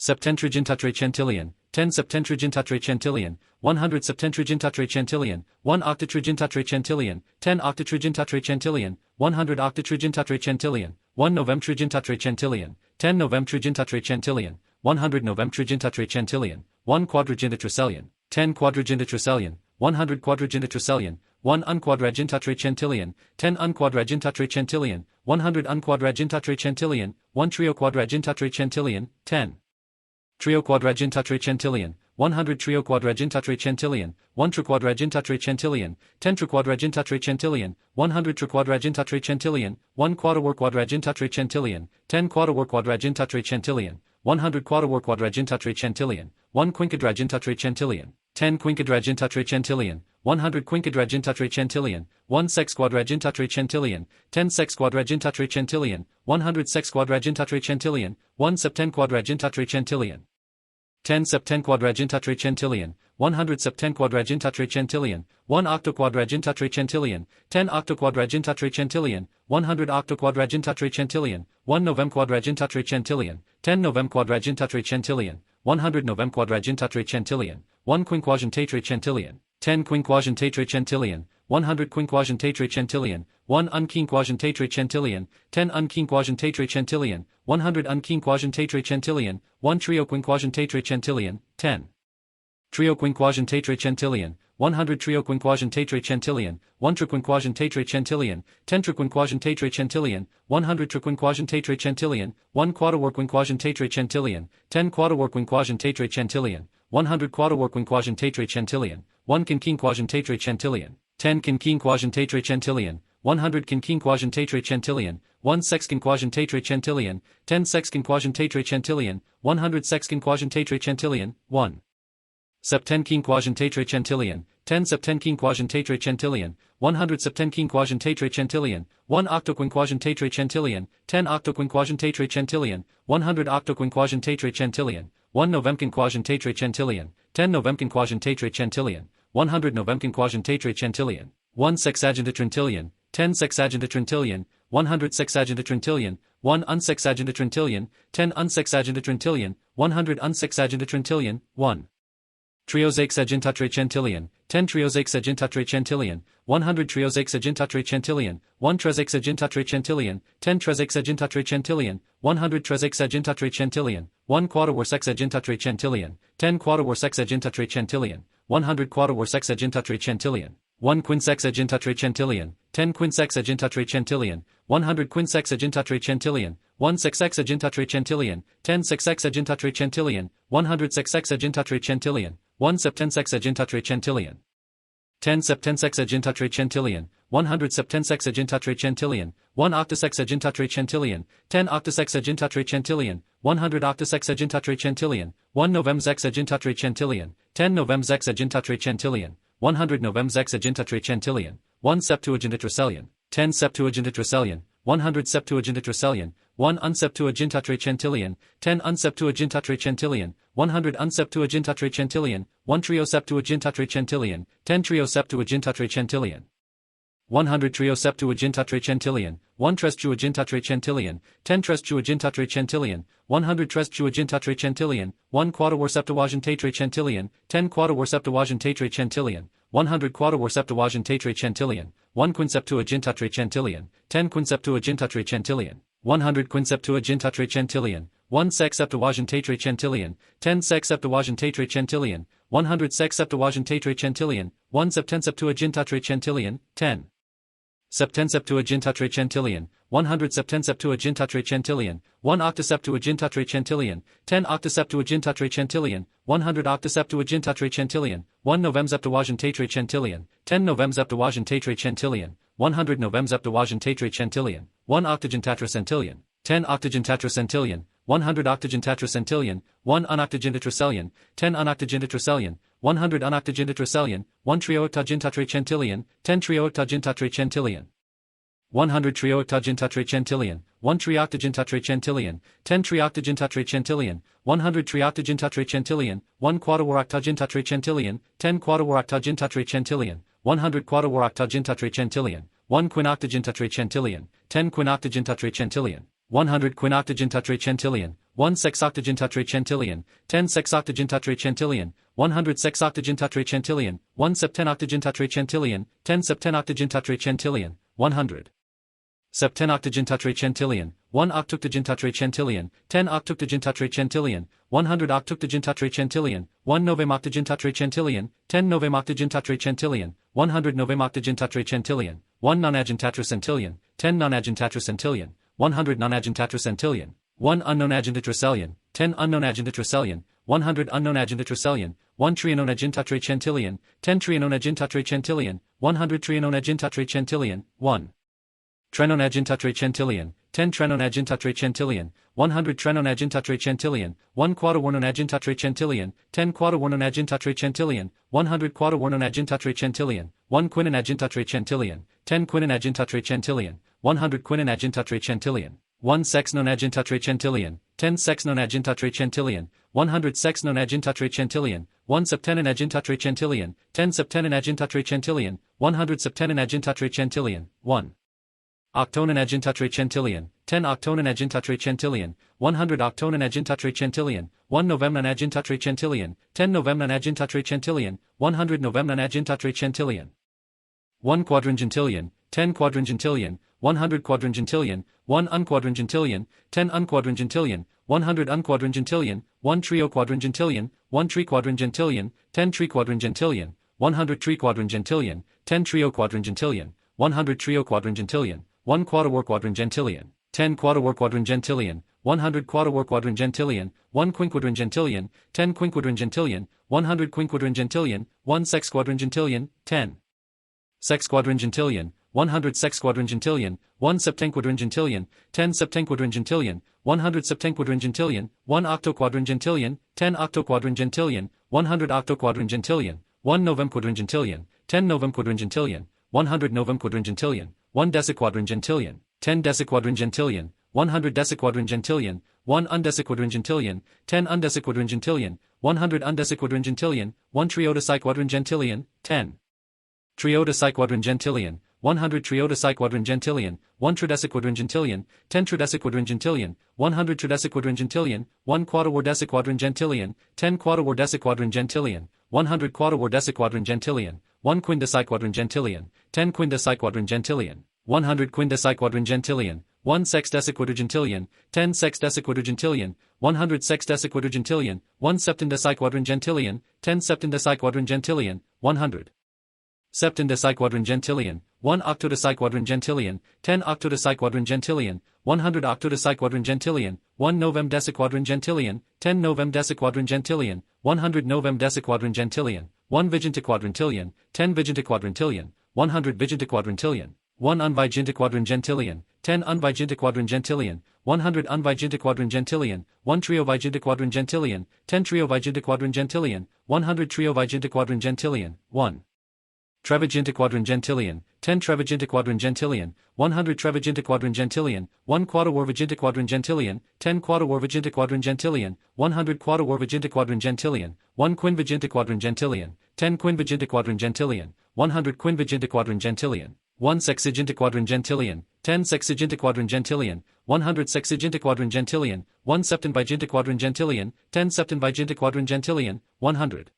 septentrigintitracentilion, 10 septentrigintitracentilion, 100 septentrigintitracentilion, 1 octotrigintitracentilion, 10 octotrigintitracentilion, 100 octotrigintitracentilion, 1 novemtrigintitracentilion, 10 novemtrigintitracentilion, 100 novemtrigintitracentilion, 1 quadrigintitrocentilion, 10 quadrigintitrocentilion, 100 quadrigintitrocentilion, 1 unquadragintitracentilion, 10 unquadragintitracentilion, 100 unquadragintitracentilion, 1 trioquadragintitracentilion, 10 trioquadragintitracentilion, 100 trioquadragintitracentilion, 1 triquadragintitracentilion, 10 triquadragintitracentilion, 100 triquadragintitracentilion, 1 quadriquadragintitracentilion, 10 quadriquadragintitracentilion, 100 quadriquadragintitracentilion, 1 quinquadragintitracentilion, 10 quinquadragintitracentilion, 100 quinquadragintitracentilion, 1 sexquadragintitracentilion, 10 sexquadragintitracentilion, 100 sexquadragintitracentilion, 1 septenquadragintitracentilion, 10 septenquadragintitracentilion, 100 septenquadragintitracentilion, 1 octoquadragintitracentilion, 10 octoquadragintitracentilion, 100 octoquadragintitracentilion, 1 novemquadragintitracentilion, 10 novemquadragintitracentilion, 100 novemquadragintitracentilion, 1 quinquagintitracentilion, 10 quinquagintitracentilion, 100 quinquagintitracentilion, 1 unquinquagintitracentilion, 10 unquinquagintitracentilion, 100 unquinquagintitracentilion, 1 trioquinquagintitracentilion, 10 trioquinquagintitracentilion, 100 trioquinquagintitracentilion, 1 triquinquagintitracentilion, 10 triquinquagintitracentilion, 100 triquinquagintitracentilion, 1 quadriquinquagintitracentilion, 10 quadriquinquagintitracentilion, 100 quadriquinquagintitracentilion, 1 quinquinquagintitracentilion, 10 quinquinquagintitracentilion, 100 quinquinquagintitracentilion, 1 sexquinquagintitracentilion, 10 sexquinquagintitracentilion, 100 sexquinquagintitracentilion, 1 septenquinquagintitracentilion, 10 septenquinquagintitracentilion, 100 septenquinquagintitracentilion, 1 octoquinquagintitracentilion, 10 octoquinquagintitracentilion, 100 octoquinquagintitracentilion, 1 novemquinquagintitracentilion, 10 novemquinquagintitracentilion, 100 novemquinquagintitracentilion, 1 sexagintitracentilion, 10 sexagintitracentilion, 100 sexagintitracentilion, 1 unsexagintitracentilion, 10 unsexagintitracentilion, 100 unsexagintitracentilion, 1 triosexagintitracentilion, 10 triosexagintitracentilion, 100 triosexagintitracentilion, 1 trezexagintitracentilion, 10 trezexagintitracentilion, 100 trezexagintitracentilion, 1 quadrivorsexagintitracentilion, 10 quadrivorsexagintitracentilion, 100 quadrivorsexagintitracentilion, 1 quinquagintitracentilion, 10 quinquagintitracentilion, 100 quinquagintitracentilion, 1 sexagintitracentilion, 10 sexagintitracentilion, 100 sexagintitracentilion, 1 septensexagintitracentilion, 10 septensexagintitracentilion, 100 septensexagintitracentilion, 1 octosexagintitracentilion, 10 octosexagintitracentilion, 100 octosexagintitracentilion, 1 novemsexagintitracentilion, 10 novemsexagintitracentilion, 100 novemsexagintitracentilion, 1 septuagintitracentilion, 10 septuagintitracentilion, 100 septuagintitracentilion, 1 unseptuagintitracentilion, 10 unseptuagintitracentilion, 100 unseptuagintitracentilion, 1 trioseptuagintitracentilion, 10 trioseptuagintitracentilion, 100 trioseptuagintitracentilion, 1 trestuagintitracentilion, 10 trestuagintitracentilion, 100 trestuagintitracentilion, 1 quadrivorseptuagintitracentilion, 10 quadrivorseptuagintitracentilion, 100 quadrivorseptuagintitracentilion, 1 quinquagintitracentilion, 10 quinquagintitracentilion, 100 quinquagintitracentilion, 1 sexseptuagintitracentilion, 10 sexseptuagintitracentilion, 100 sexseptuagintitracentilion, 1 Septenseptuaginta Centillion, 10. Septenseptuaginta Centillion, 100 Septenseptuaginta Centillion, 1 Octoseptuaginta Centillion, 10 Octoseptuaginta Centillion, 100 Octoseptuaginta Centillion, 1 Novemseptuaginta Centillion, 10 Novemseptuaginta Centillion, 100 Novemseptuaginta Centillion, 1 Octogentatra Centillion, 10 Octogentatra Centillion, 100 Octogentatra Centillion, 1 Unoctogentatra Cellion, 10 Unoctogentatra Cellion, 100 Unoctogentatra Cellion, 1 Trioctogentatra Centillion, 10 Trioctogentatra Centillion, 100 Trioctogentatra Centillion, 1 Trioctogentatra Centillion, 10 Trioctogentatra Centillion, 100 Trioctogentatra Centillion, 1 Quadrawaroctogentatra Centillion, 10 Quadrawaroctogentatra Centillion, 100 Quadrawaroctogentatra Centillion, 1 Quinoctogentatra Centillion, 10 Quinoctogentatra Centillion, 100 Quinoctogentatra Centillion, 1 Sexoctogentatra Centillion, 10 Sexoctogentatra Centillion, 100 Sexoctogentatra Centillion, 1 Septenoctogentatra Centillion, 10 Septenoctogentatra Centillion, 100 Septenoctogentatra Centillion, 1 Octoctogentatra Centillion, 10 Octoctogentatra Centillion, 100 Octoctogentatra Centillion, 1 Novemoctogentatra Centillion, 10 Novemoctogentatra Centillion, 100 Novemoctogentatra Centillion, 1 Nonagentatra Centillion, 10 Nonagentatra Centillion, 100 Nonagentatra Centillion, 1 Unknownagentatra Cellion, 10 Unknownagentatra Cellion, 100 Unknownagentatra Cellion, 1 Trianonagentatra Centillion, 10 Trianonagentatra Centillion, 100 Trianonagentatra Centillion, 1 Trenonagentatra Centillion, 10 Trenonagentatra Centillion, 100 Trenonagentatra Centillion, 1 Quadrawarnonagentatra Centillion, 10 Quadrawarnonagentatra Centillion, 100 Quadrawarnonagentatra Centillion, 1 Quinonagentatra Centillion, 10 Quinonagentatra Centillion, 100 Quinonagentatra Centillion, 1 Sexnonagentatra Centillion, 10 Sexnonagentatra Centillion, 100 Sexnonagentatra Centillion, 1 Septenonagentatra Centillion, 10 Septenonagentatra Centillion, 100 Septenonagentatra Centillion, 1 Octononagentatra Centillion, 10 Octononagentatra Centillion, 100 Octononagentatra Centillion, 1 Novemnonagentatra Centillion, 10 Novemnonagentatra Centillion, 100 Novemnonagentatra Centillion, 1 Quadrangentillion, 10 Quadrangentillion, 100 Quadrangentillion, 1 Unquadrangentillion, 10 Unquadrangentillion, 100 Unquadrangentillion, 1 Trioquadrangentillion, 1 Triquadrangentillion, 10 Triquadrangentillion, 100 Triquadrangentillion, 10 Trioquadrangentillion, 100 Trioquadrangentillion, 1 Quadrawarquadrangentillion, 10 Quadrawarquadrangentillion, 100 Quadrawarquadrangentillion, 1 Quinquadrangentillion, 10 Quinquadrangentillion, 100 Quinquadrangentillion, 1 Sexquadrangentillion, 10 Sexquadrangentillion, 100 Sexquadrangentillion, 1 Septenquadrangentillion, 10 Septenquadrangentillion, 100 Septenquadrangentillion, 1 Octoquadrangentillion, 10 Octoquadrangentillion, 100 Octoquadrangentillion, 1 Novemquadrangentillion, 10 Novemquadrangentillion, 100 Novemquadrangentillion, 1 Deciquadrangentillion, 10 Deciquadrangentillion, 100 Deciquadrangentillion, 1 Undeciquadrangentillion, 10 Undeciquadrangentillion, 100 Undeciquadrangentillion, 1 Triodeciquadrangentillion, 10 Triodeciquadrangentillion, 100 Triodeciquadrangentillion, 1 Trideciquadrangentillion, 10 Trideciquadrangentillion, 100 Trideciquadrangentillion, 1 Quadrawardeciquadrangentillion, 10 Quadrawardeciquadrangentillion, 100 Quadrawardeciquadrangentillion, 1 Quindeciquadrangentillion, 10 Quindeciquadrangentillion, 100 Quindeciquadrangentillion, 1 Sexdeciquadrangentillion, 10 Sexdeciquadrangentillion, 100 Sexdeciquadrangentillion, 1 Septendeciquadrangentillion, 10 Septendeciquadrangentillion, 100 Septendeciquadrangentillion, 1 Octodeciquadrangentillion, 10 Octodeciquadrangentillion, 100 Octodeciquadrangentillion, 1 Novemdeciquadrangentillion, 10 Novemdeciquadrangentillion, 100 Novemdeciquadrangentillion, 1 Vigintiquadrantillion, 10 Vigintiquadrantillion, 100 Vigintiquadrantillion, 1 Unvigintiquadrangentillion, 10 Unvigintiquadrangentillion, 100 Unvigintiquadrangentillion, 1 Triovigintiquadrangentillion, 10 Triovigintiquadrangentillion, 100 Triovigintiquadrangentillion, 1 Trevigintiquadrangentillion, 10 Trevigintiquadrangentillion, 100 Trevigintiquadrangentillion, 1 Quadrawarvigintiquadrangentillion, 10 Quadrawarvigintiquadrangentillion, 100 Quadrawarvigintiquadrangentillion, 1 Quinvigintiquadrangentillion, 10 Quinvigintiquadrangentillion, 100 Quinvigintiquadrangentillion, 1 Sexigintiquadrangentillion, 10 Sexigintiquadrangentillion, 100 Sexigintiquadrangentillion, 1 Septenvigintiquadrangentillion, 10 Septenvigintiquadrangentillion, 100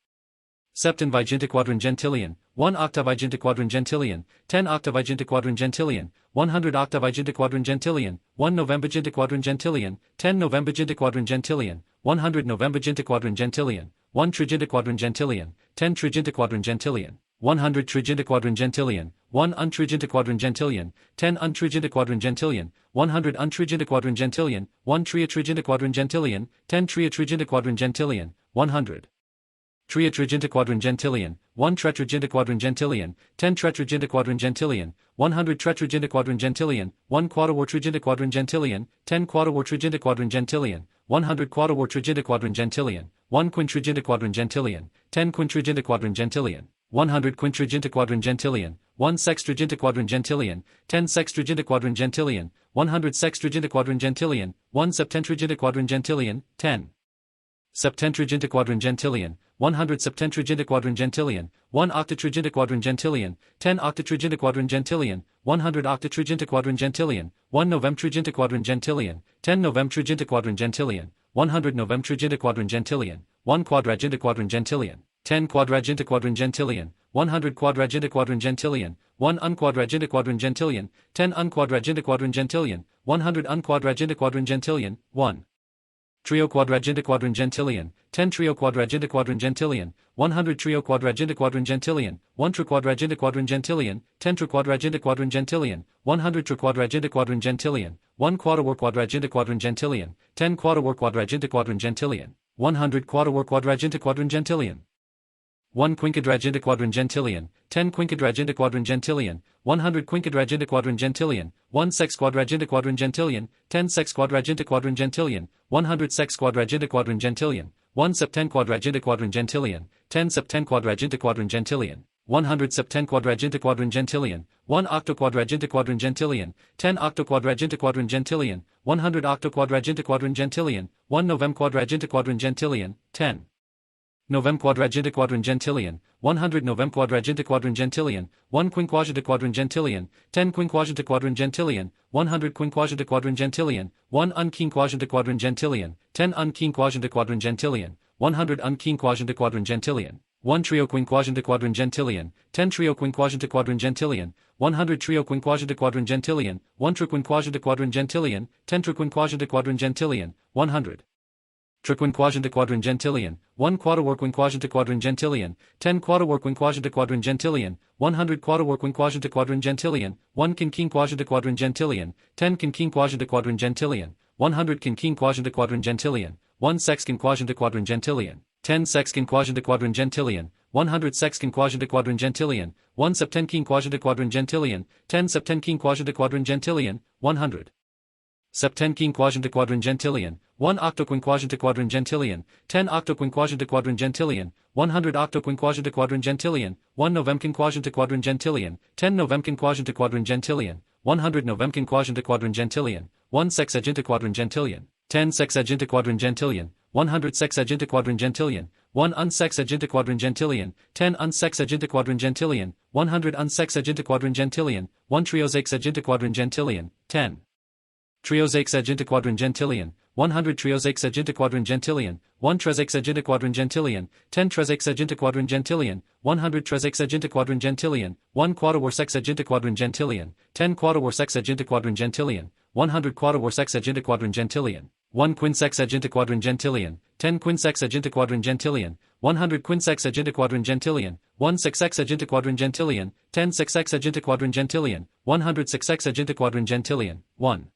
Septenvigintiquadrangentillion, 1 Octavigintiquadrangentillion, 10 Octavigintiquadrangentillion, 100 Octavigintiquadrangentillion, 1 Novembigintiquadrangentillion, 10 Novembigintiquadrangentillion, 100 Novembigintiquadrangentillion, 1 Trigintiquadrangentillion, 10 Trigintiquadrangentillion, 100 trigintaquadringentillion, 1 untrigintaquadringentillion, 10 untrigintaquadringentillion, 100 untrigintaquadringentillion, 1 triatrigintaquadringentillion, 10 triatrigintaquadringentillion, 100 triatrigintaquadringentillion, 1 tetragintaquadringentillion, 10 tetragintaquadringentillion, 100 tetragintaquadringentillion, 1 quadrawartrigintaquadringentillion, 10 quadrawartrigintaquadringentillion, 100 quadrawartrigintaquadringentillion, 1 quintrigintaquadringentillion, 10 quintrigintaquadringentillion, 100 quintrigintaquadringentillion, 1 sextrigintaquadringentillion, 10 sextrigintaquadringentillion, 100 sextrigintaquadringentillion, 1 septentrigintaquadringentillion, 10 septentrigintaquadringentillion, 100 septentrigintaquadringentillion, 1 octatrigintaquadringentillion, 10 octatrigintaquadringentillion, 100 octatrigintaquadringentillion, 1 novemtrigintaquadringentillion, 10 novemtrigintaquadringentillion, 100 novemtrigintaquadringentillion, 1 quadragintaquadringentillion, 10 quadragintaquadringentillion, 100 quadragintaquadringentillion, 1 unquadragintaquadringentillion, 10 unquadragintaquadringentillion, 100 unquadragintaquadringentillion, 1 trio quadragintaquadringentillion, 10 trio quadragintaquadringentillion, 100 trio quadragintaquadringentillion, 1 triquadragintaquadringentillion, 10 triquadragintaquadringentillion, 100 triquadragintaquadringentillion, 1 quadrawar quadragintaquadringentillion, 10 quadrawar quadragintaquadringentillion, 100 quadrawar quadragintaquadringentillion, 1 quinquadragintaquadringentillion, 10 quinquadragintaquadringentillion, 100 quinquadragintaquadringentillion, 1 sexquadragintaquadringentillion, 10 sexquadragintaquadringentillion, 100 sexquadragintaquadringentillion, 1 septenquadragintaquadringentillion, 10 septenquadragintaquadringentillion, 100 septenquadragintaquadringentillion, 1 octoquadragintaquadringentillion, 10 octoquadragintaquadringentillion, 100 octoquadragintaquadringentillion, 1 novemquadragintaquadringentillion, 10 novemquadragintaquadringentillion, 100 novemquadragintaquadringentillion, 1 quinquagintaquadringentillion, 10 quinquagintaquadringentillion, 100 quinquagintaquadringentillion, 1 unquinquagintaquadringentillion, 10 unquinquagintaquadringentillion, 100 unquinquagintaquadringentillion, 1 trio quinquagintaquadringentillion, 10 trio quinquagintaquadringentillion, 100 trio quinquagintaquadringentillion, 1 triquinquagintaquadringentillion, 10 triquinquagintaquadringentillion, 100 triquinquagintaquadringentillion, 1 quadrawar quinquagintaquadringentillion, 10 quadrawar quinquagintaquadringentillion, 100 quadrawar quinquagintaquadringentillion, 1 quinquinquagintaquadringentillion, 10 quinquinquagintaquadringentillion, 100 quinquinquagintaquadringentillion, 1 sexquinquagintaquadringentillion, 10 sexquinquagintaquadringentillion, 100 sexquinquagintaquadringentillion, 1 septenquinquagintaquadringentillion, 10 septenquinquagintaquadringentillion, 100 septenquinquagintaquadringentillion, 1 octoquinquagintaquadringentillion, 10 octoquinquagintaquadringentillion, 100 octoquinquagintaquadringentillion, 1 novemquinquagintaquadringentillion, 10 novemquinquagintaquadringentillion, 100 novemquinquagintaquadringentillion, 1 sexagintaquadringentillion, 10 sexagintaquadringentillion, 100 sexagintaquadringentillion, 1 unsexagintaquadringentillion, 10 unsexagintaquadringentillion, 100 unsexagintaquadringentillion, 1 triosexagintaquadringentillion, 10 triosexagintaquadringentillion, 100 triosexagintaquadringentillion, 1 tresexagintaquadringentillion, 10 tresexagintaquadringentillion, 100 tresexagintaquadringentillion, 1 quadrawar sexagintaquadringentillion, 10 quadrawar sexagintaquadringentillion, 100 quadrawar sexagintaquadringentillion, 1 quinsexagintaquadringentillion, 10 quinsexagintaquadringentillion, 100 quinsexagintaquadringentillion, 1 sexexagintaquadringentillion, 10 sexexagintaquadringentillion, 100 sexexagintaquadringentillion, 1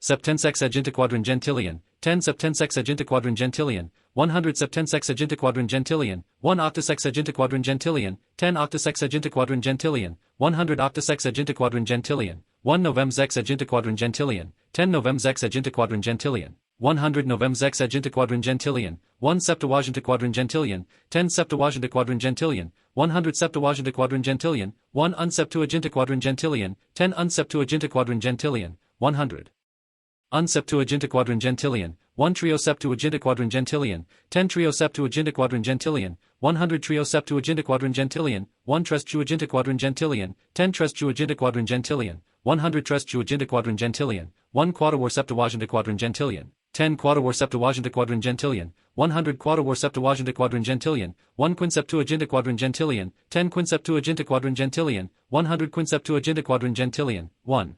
septensexagintaquadringentillion, 10 septensexagintaquadringentillion, 100 septensexagintaquadringentillion, 1 octasexagintaquadringentillion, 10 octasexagintaquadringentillion, 100 octasexagintaquadringentillion, 1 novemzexagintaquadringentillion, 10 novemzexagintaquadringentillion, 100 novemzexagintaquadringentillion, 1 septuagintaquadringentillion, 10 septuagintaquadringentillion, 100 septuagintaquadringentillion, 1 unseptuagintaquadringentillion, 10 unseptuagintaquadringentillion, 100 unseptuagintaquadringentillion, 1 trioseptuagintaquadringentillion, 10 trioseptuagintaquadringentillion, 100 trioseptuagintaquadringentillion, 1 trestuagintaquadringentillion, 10 trestuagintaquadringentillion, 100 trestuagintaquadringentillion, 1 quadrawar septuagintaquadringentillion, 10 quadrawar septuagintaquadringentillion, 100 quadrawar septuagintaquadringentillion, 1 quinseptuagintaquadringentillion, 10 quinseptuagintaquadringentillion, 100 quinseptuagintaquadringentillion, 1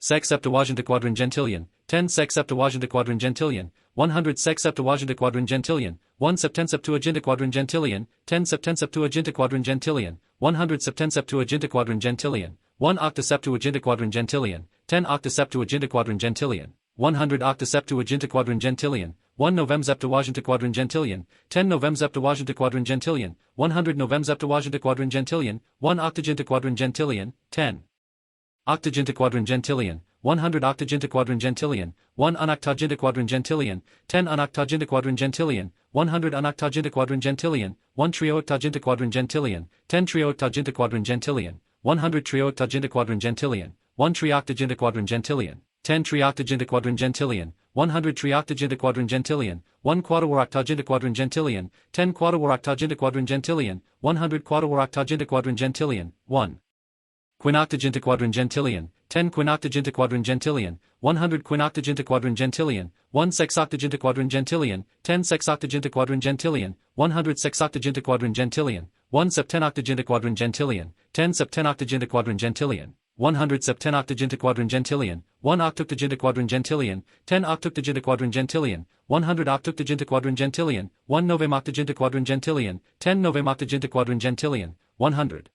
sexseptuagintaquadringentillion, 10 sexseptuagintaquadringentillion, 100 sec Septuaginta-quadringentillion, 1 Septenseptuaginta-quadringentillion, 10 Septenseptuaginta-quadringentillion, 100 Septenseptuaginta-quadringentillion, 1 Octoseptuaginta-quadringentillion, 10 Octoseptuaginta-quadringentillion, 100 Octoseptuaginta-quadringentillion, 1 Novemzeptuaginta-quadringentillion, 10 Novemzeptuaginta-quadringentillion, 100 Novemzeptuaginta-quadringentillion, 1 Octoginta-quadringentillion, 10 Octoginta-quadringentillion, 100 Octoginta-quadringentillion, 1 Unoctoginta-quadringentillion, 10 Unoctoginta-quadringentillion, 100 Unoctoginta-quadringentillion, 1 Triooctoginta-quadringentillion, 10 Triooctoginta-quadringentillion, 100 Triooctoginta-quadringentillion, 1 Trioctoginta-quadringentillion, 10 Trioctoginta-quadringentillion, 100 Trioctoginta-quadringentillion, 1 Quaterworoctoginta-quadringentillion, 10 Quaterworoctoginta-quadringentillion, 100 Quaterworoctoginta-quadringentillion, 1 Quinoctoginta-quadringentillion, 10 Quinoctoginta-quadringentillion, 100 Quinoctoginta-quadringentillion, 1 Sexoctoginta-quadringentillion, 10 Sexoctoginta-quadringentillion, 100 Sexoctoginta-quadringentillion, 1 Septenoctoginta-quadringentillion, 10 Septenoctoginta-quadringentillion, 100 Septenoctoginta-quadringentillion, 1 Octoctoginta-quadringentillion, 10 Octoctoginta-quadringentillion, 100 Octoctoginta-quadringentillion, 1 Novemoctoginta-quadringentillion, 10 Novemoctoginta-quadringentillion, 100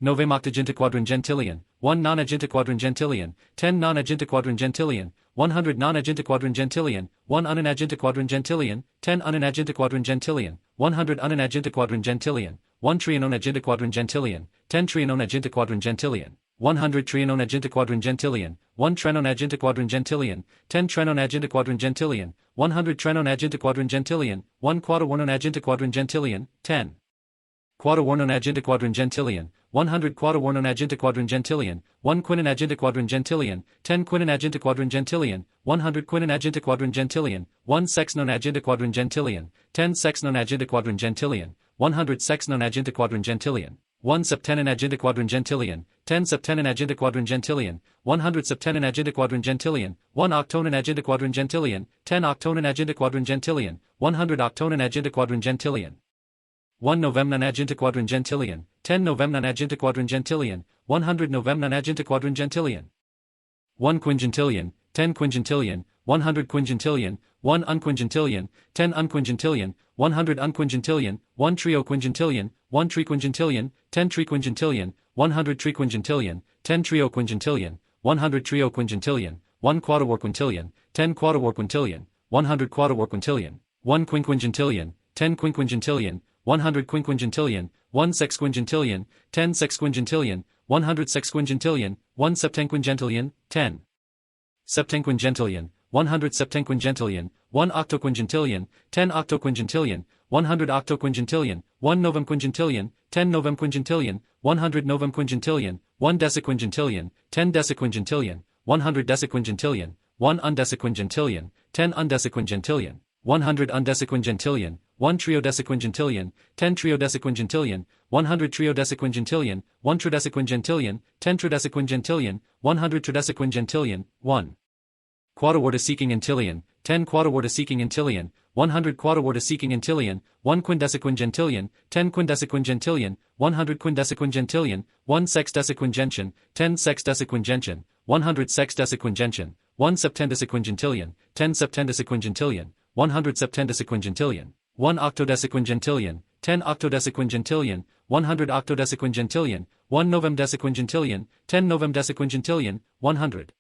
Novemoctoginta-quadringentillion, 1 Nonagenta-quadringentillion, 10 Nonagenta-quadringentillion, 100 Nonagenta-quadringentillion, 1 Unanagenta-quadringentillion, 10 Unanagenta-quadringentillion, 100 Unanagenta-quadringentillion, 1 Trianonagenta-quadringentillion, 10 Trianonagenta-quadringentillion, 100 Trianonagenta-quadringentillion, 1 Trenonagenta-quadringentillion, 10 Trenonagenta-quadringentillion, 100 Trenonagenta-quadringentillion, 1 Quaterwornonagenta-quadringentillion, 10 Quaterwornonagenta-quadringentillion, 100 Quaterwornonagenta-quadringentillion, 1 Quinonagenta-quadringentillion, 10 Quinonagenta-quadringentillion, 100 Quinonagenta-quadringentillion, 1 Sexnonagenta-quadringentillion, 10 Sexnonagenta-quadringentillion, 100 Sexnonagenta-quadringentillion, 1 Septenonagenta-quadringentillion, 10 Septenonagenta-quadringentillion, 100 Septenonagenta-quadringentillion, 1 Octononagenta-quadringentillion, 10 Octononagenta-quadringentillion, 100 Octononagenta-quadringentillion, 1 Novemnonagenta-quadringentillion, 10 Novemnonagenta-quadringentillion, 100 Novemnonagenta-quadringentillion, 1 Quingentillion, 10 Quingentillion, 100 Quingentillion, 1 Unquingentillion, 10 Unquingentillion, 100 Unquingentillion, 1 Trioquingentillion, 1 Triquingentillion, 10 Triquingentillion, 100 Triquingentillion, 10 Trioquingentillion, 100 Trioquingentillion, 1 Quaterworquintillion, 10 Quaterworquintillion, 100 Quaterworquintillion, 1 Quinquingentillion, 10 Quinquingentillion, 100 Quinquingentillion, 1 Sexquingentillion, 10 Sexquingentillion, 100 Sexquingentillion, 1 Septenquingentillion, 10 Septenquingentillion, 100 Septenquingentillion, 1 Octoquingentillion, 10 Octoquingentillion, 100 Octoquingentillion, 1 Novemquingentillion, 10 Novemquingentillion, 100 Novemquingentillion, 1 Deciquingentillion, 10 Deciquingentillion, 100 Deciquingentillion, 1 Undeciquingentillion, 10 Undeciquingentillion, 100 Undeciquingentillion, 1 Triodeciquingentillion, 10 Triodeciquingentillion, 100 Triodeciquingentillion, 1 Trideciquingentillion, 10 Trideciquingentillion, 100 Trideciquingentillion, 1 Quaterworticiquingentillion, 10 Quaterworticiquingentillion, 100 Quaterworticiquingentillion, 1 Quindeciquingentillion, 10 Quindeciquingentillion, 100 Quindeciquingentillion, 1 Sexdeciquingention, 10 Sexdeciquingention, 100 Sexdeciquingention, 1 Septendeciquingentillion, 10 Septendeciquingentillion, 100 Septendeciquingentillion, 1 Octodeciquingentillion, 10 Octodeciquingentillion, 100 Octodeciquingentillion, 1 Novemdeciquingentillion, 10 Novemdeciquingentillion, 100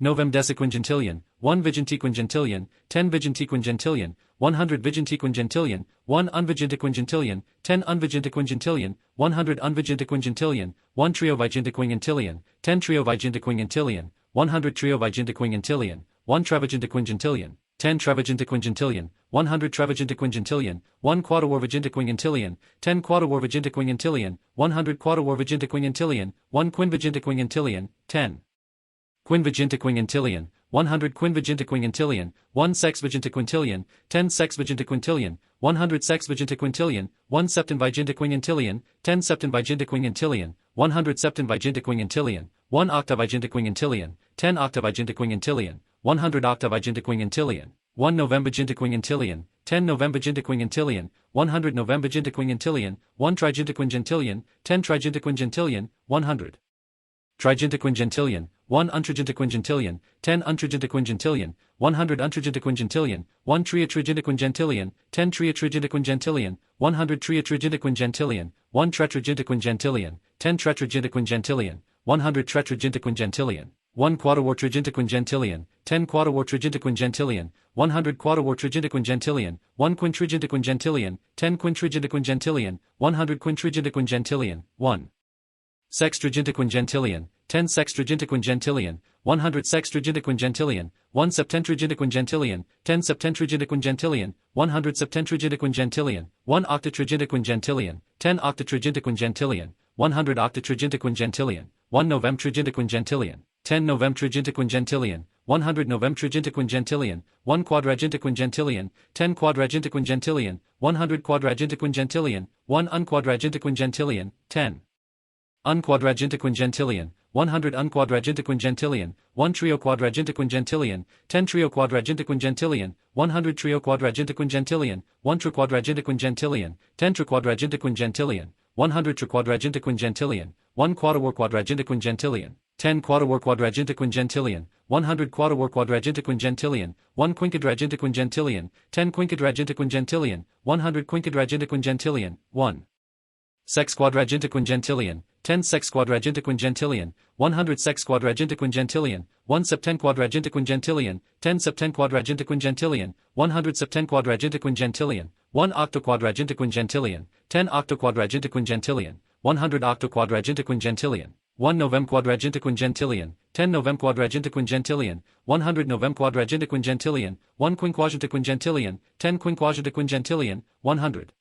Novemdeciquingentillion, 1 Vigintiquingentillion, 10 Vigintiquingentillion, 100 Vigintiquingentillion, 1 Unvigintiquingentillion, 10 Unvigintiquingentillion, 100 Unvigintiquingentillion, 1 Triovigintiquingentillion, 10 Triovigintiquingentillion, 100 Triovigintiquingentillion, 1 Trevigintiquingentillion, 10 Trevigintiquingentillion, 100 Trevigintiquingentillion, 1 Quaterworvigintiquingentillion, 10 Quaterworvigintiquingentillion, 100 Quaterworvigintiquingentillion, 1 Quinvigintiquingentillion, 10 Quinvigintiquingentillion, 100 Quinvigintiquingentillion, 1 Sexvigintiquintillion, 10 Sexvigintiquintillion, 100 Sexvigintiquintillion, 1 Septenvigintiquingentillion, 10 Septenvigintiquingentillion, 100 Septenvigintiquingentillion, 1 Octavigintiquingentillion, 10 Octavigintiquingentillion, 100 Octavigintiquingentillion, 1 Novemvigintiquingentillion, 10 Novemvigintiquingentillion, 100 Novemvigintiquingentillion, 1 Trigintiquingentillion, 10 Trigintiquingentillion, 100 Trigintiquingentillion, 1 untrigintiquingentillion, 10 untrigintiquingentillion, 100 untrigintiquingentillion, 1 triatrigintiquingentillion, 10 triatrigintiquingentillion, 100 triatrigintiquingentillion, 1 tetragintiquingentillion, 10 tetragintiquingentillion, 100 tetragintiquingentillion, 1 quaterwortrigintiquingentillion, 10 quaterwortrigintiquingentillion, 100 quaterwortrigintiquingentillion, 1 quintrigintiquingentillion, 10 quintrigintiquingentillion, 100 quintrigintiquingentillion, 1 sextrigintiquingentillion, 10 sextrigintiquingentillion, 100 sextrigintiquingentillion, 1 septentrigintiquingentillion, 10 septentrigintiquingentillion, 100 septentrigintiquingentillion, 1 octatrigintiquingentillion, 10 octatrigintiquingentillion, 100 octatrigintiquingentillion, 1 novemtrigintiquingentillion, 10 novemtrigintiquingentillion, 100 novemtrigintiquingentillion, 1 quadragintiquingentillion, 10 quadragintiquingentillion, 100 quadragintiquingentillion, 1 unquadragintiquingentillion, 10 unquadragintiquingentillion, 100 unquadragintiquingentillion, 1 trio quadragintiquingentillion, 10 trio quadragintiquingentillion, 100 trio quadragintiquingentillion, 1 triquadragintiquingentillion, 10 triquadragintiquingentillion, 100 triquadragintiquingentillion, 1 quaterwor quadragintiquingentillion, 10 quaterwor quadragintiquingentillion, 100 quaterwor quadragintiquingentillion, 1 quinquadragintiquingentillion, 10 quinquadragintiquingentillion, 100 quinquadragintiquingentillion, 1 sex quadragintiquingentillion, 10 sex quadragintiquingentillion, 100 sex quadragintiquingentillion, 1 septen quadragintiquingentillion, 10 septen quadragintiquingentillion, 100 septen quadragintiquingentillion, 1 octoquadragintiquingentillion, 10 octoquadragintiquingentillion, 100 octoquadragintiquingentillion, 1 novem quadragintiquingentillion, 10 novem quadragintiquingentillion, 100 novem quadragintiquingentillion, 1 quinquagintiquingentillion, 10 quinquagintiquingentillion, 100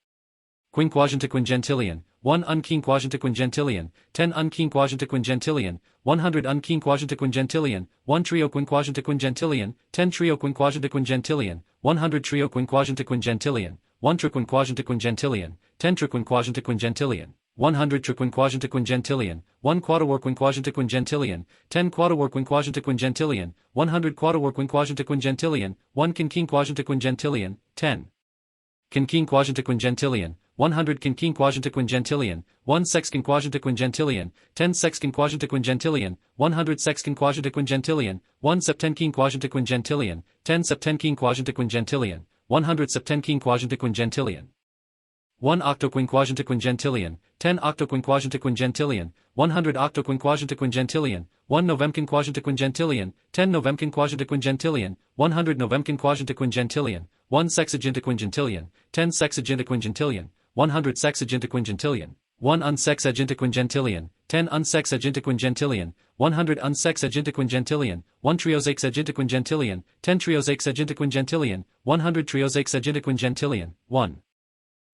quinquagintiquingentillion, 1 unquinquagintiquingentillion, 10 unquinquagintiquingentillion, 100 unquinquagintiquingentillion, 1 trio quinquagintiquingentillion, 10 trio quinquagintiquingentillion, 100 trio quinquagintiquingentillion, 1 triquinquagintiquingentillion, 10 triquinquagintiquingentillion, 100 triquinquagintiquingentillion, 1 quaterwor quinquagintiquingentillion, 10 quaterwor quinquagintiquingentillion, 100 quaterwor quinquagintiquingentillion, 1 quinquagintiquingentillion, 10 quinquagintiquingentillion, 100 quinquagintiquingentillion, 1 sexquinquagintiquingentillion, 10 sexquinquagintiquingentillion, 100 sexquinquagintiquingentillion, 1 septenquinquagintiquingentillion, 10 septenquinquagintiquingentillion, 100 septenquinquagintiquingentillion, 1 octoquinquagintiquingentillion, 10 octoquinquagintiquingentillion, 100 octoquinquagintiquingentillion, 1 novemquinquagintiquingentillion, 10 novemquinquagintiquingentillion, 100 novemquinquagintiquingentillion, 1 sexagintiquingentillion, 10 sexagintiquingentillion, 100 sexagintiquingentillion, 1 unsexagintiquingentillion, 10 unsexagintiquingentillion, 100 unsexagintiquingentillion, 1 triosexagintiquingentillion, 10 triosexagintiquingentillion, 100 triosexagintiquingentillion, 1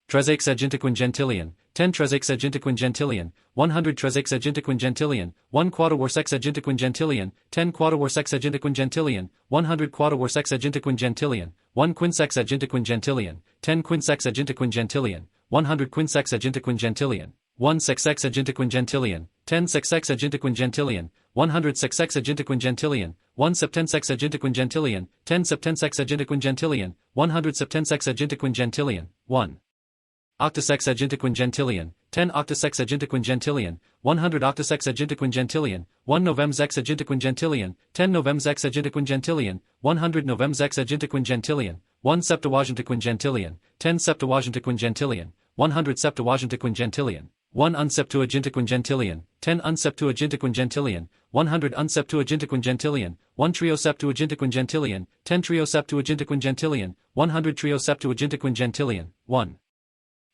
trezexagintiquingentillion, 10 trezexagintiquingentillion, 100 trezexagintiquingentillion, 1 quaterwor sexagintiquingentillion, 10 quaterwor sexagintiquingentillion, 100 quaterwor sexagintiquingentillion, 1 quinsexagintiquingentillion, 10 quinsexagintiquingentillion, 100 quinsexagintiquingentillion, 1 sexexagintiquingentillion, 10 sexexagintiquingentillion, 100 sexexagintiquingentillion, 1 septensexagintiquingentillion, 10 septensexagintiquingentillion, 100 septensexagintiquingentillion, 1 octasexagintiquingentillion, 10 octasexagintiquingentillion, 100 octasexagintiquingentillion, 1 novemzexagintiquingentillion, 10 novemzexagintiquingentillion, 100 novemzexagintiquingentillion, 1 septuagintiquingentillion, 10 septuagintiquingentillion, 100 septuagintiquingentillion, 1 unseptuagintiquingentillion, 10 unseptuagintiquingentillion, 100 unseptuagintiquingentillion, 1 trioseptuagintiquingentillion, 10 trioseptuagintiquingentillion, 100 trioseptuagintiquingentillion, 1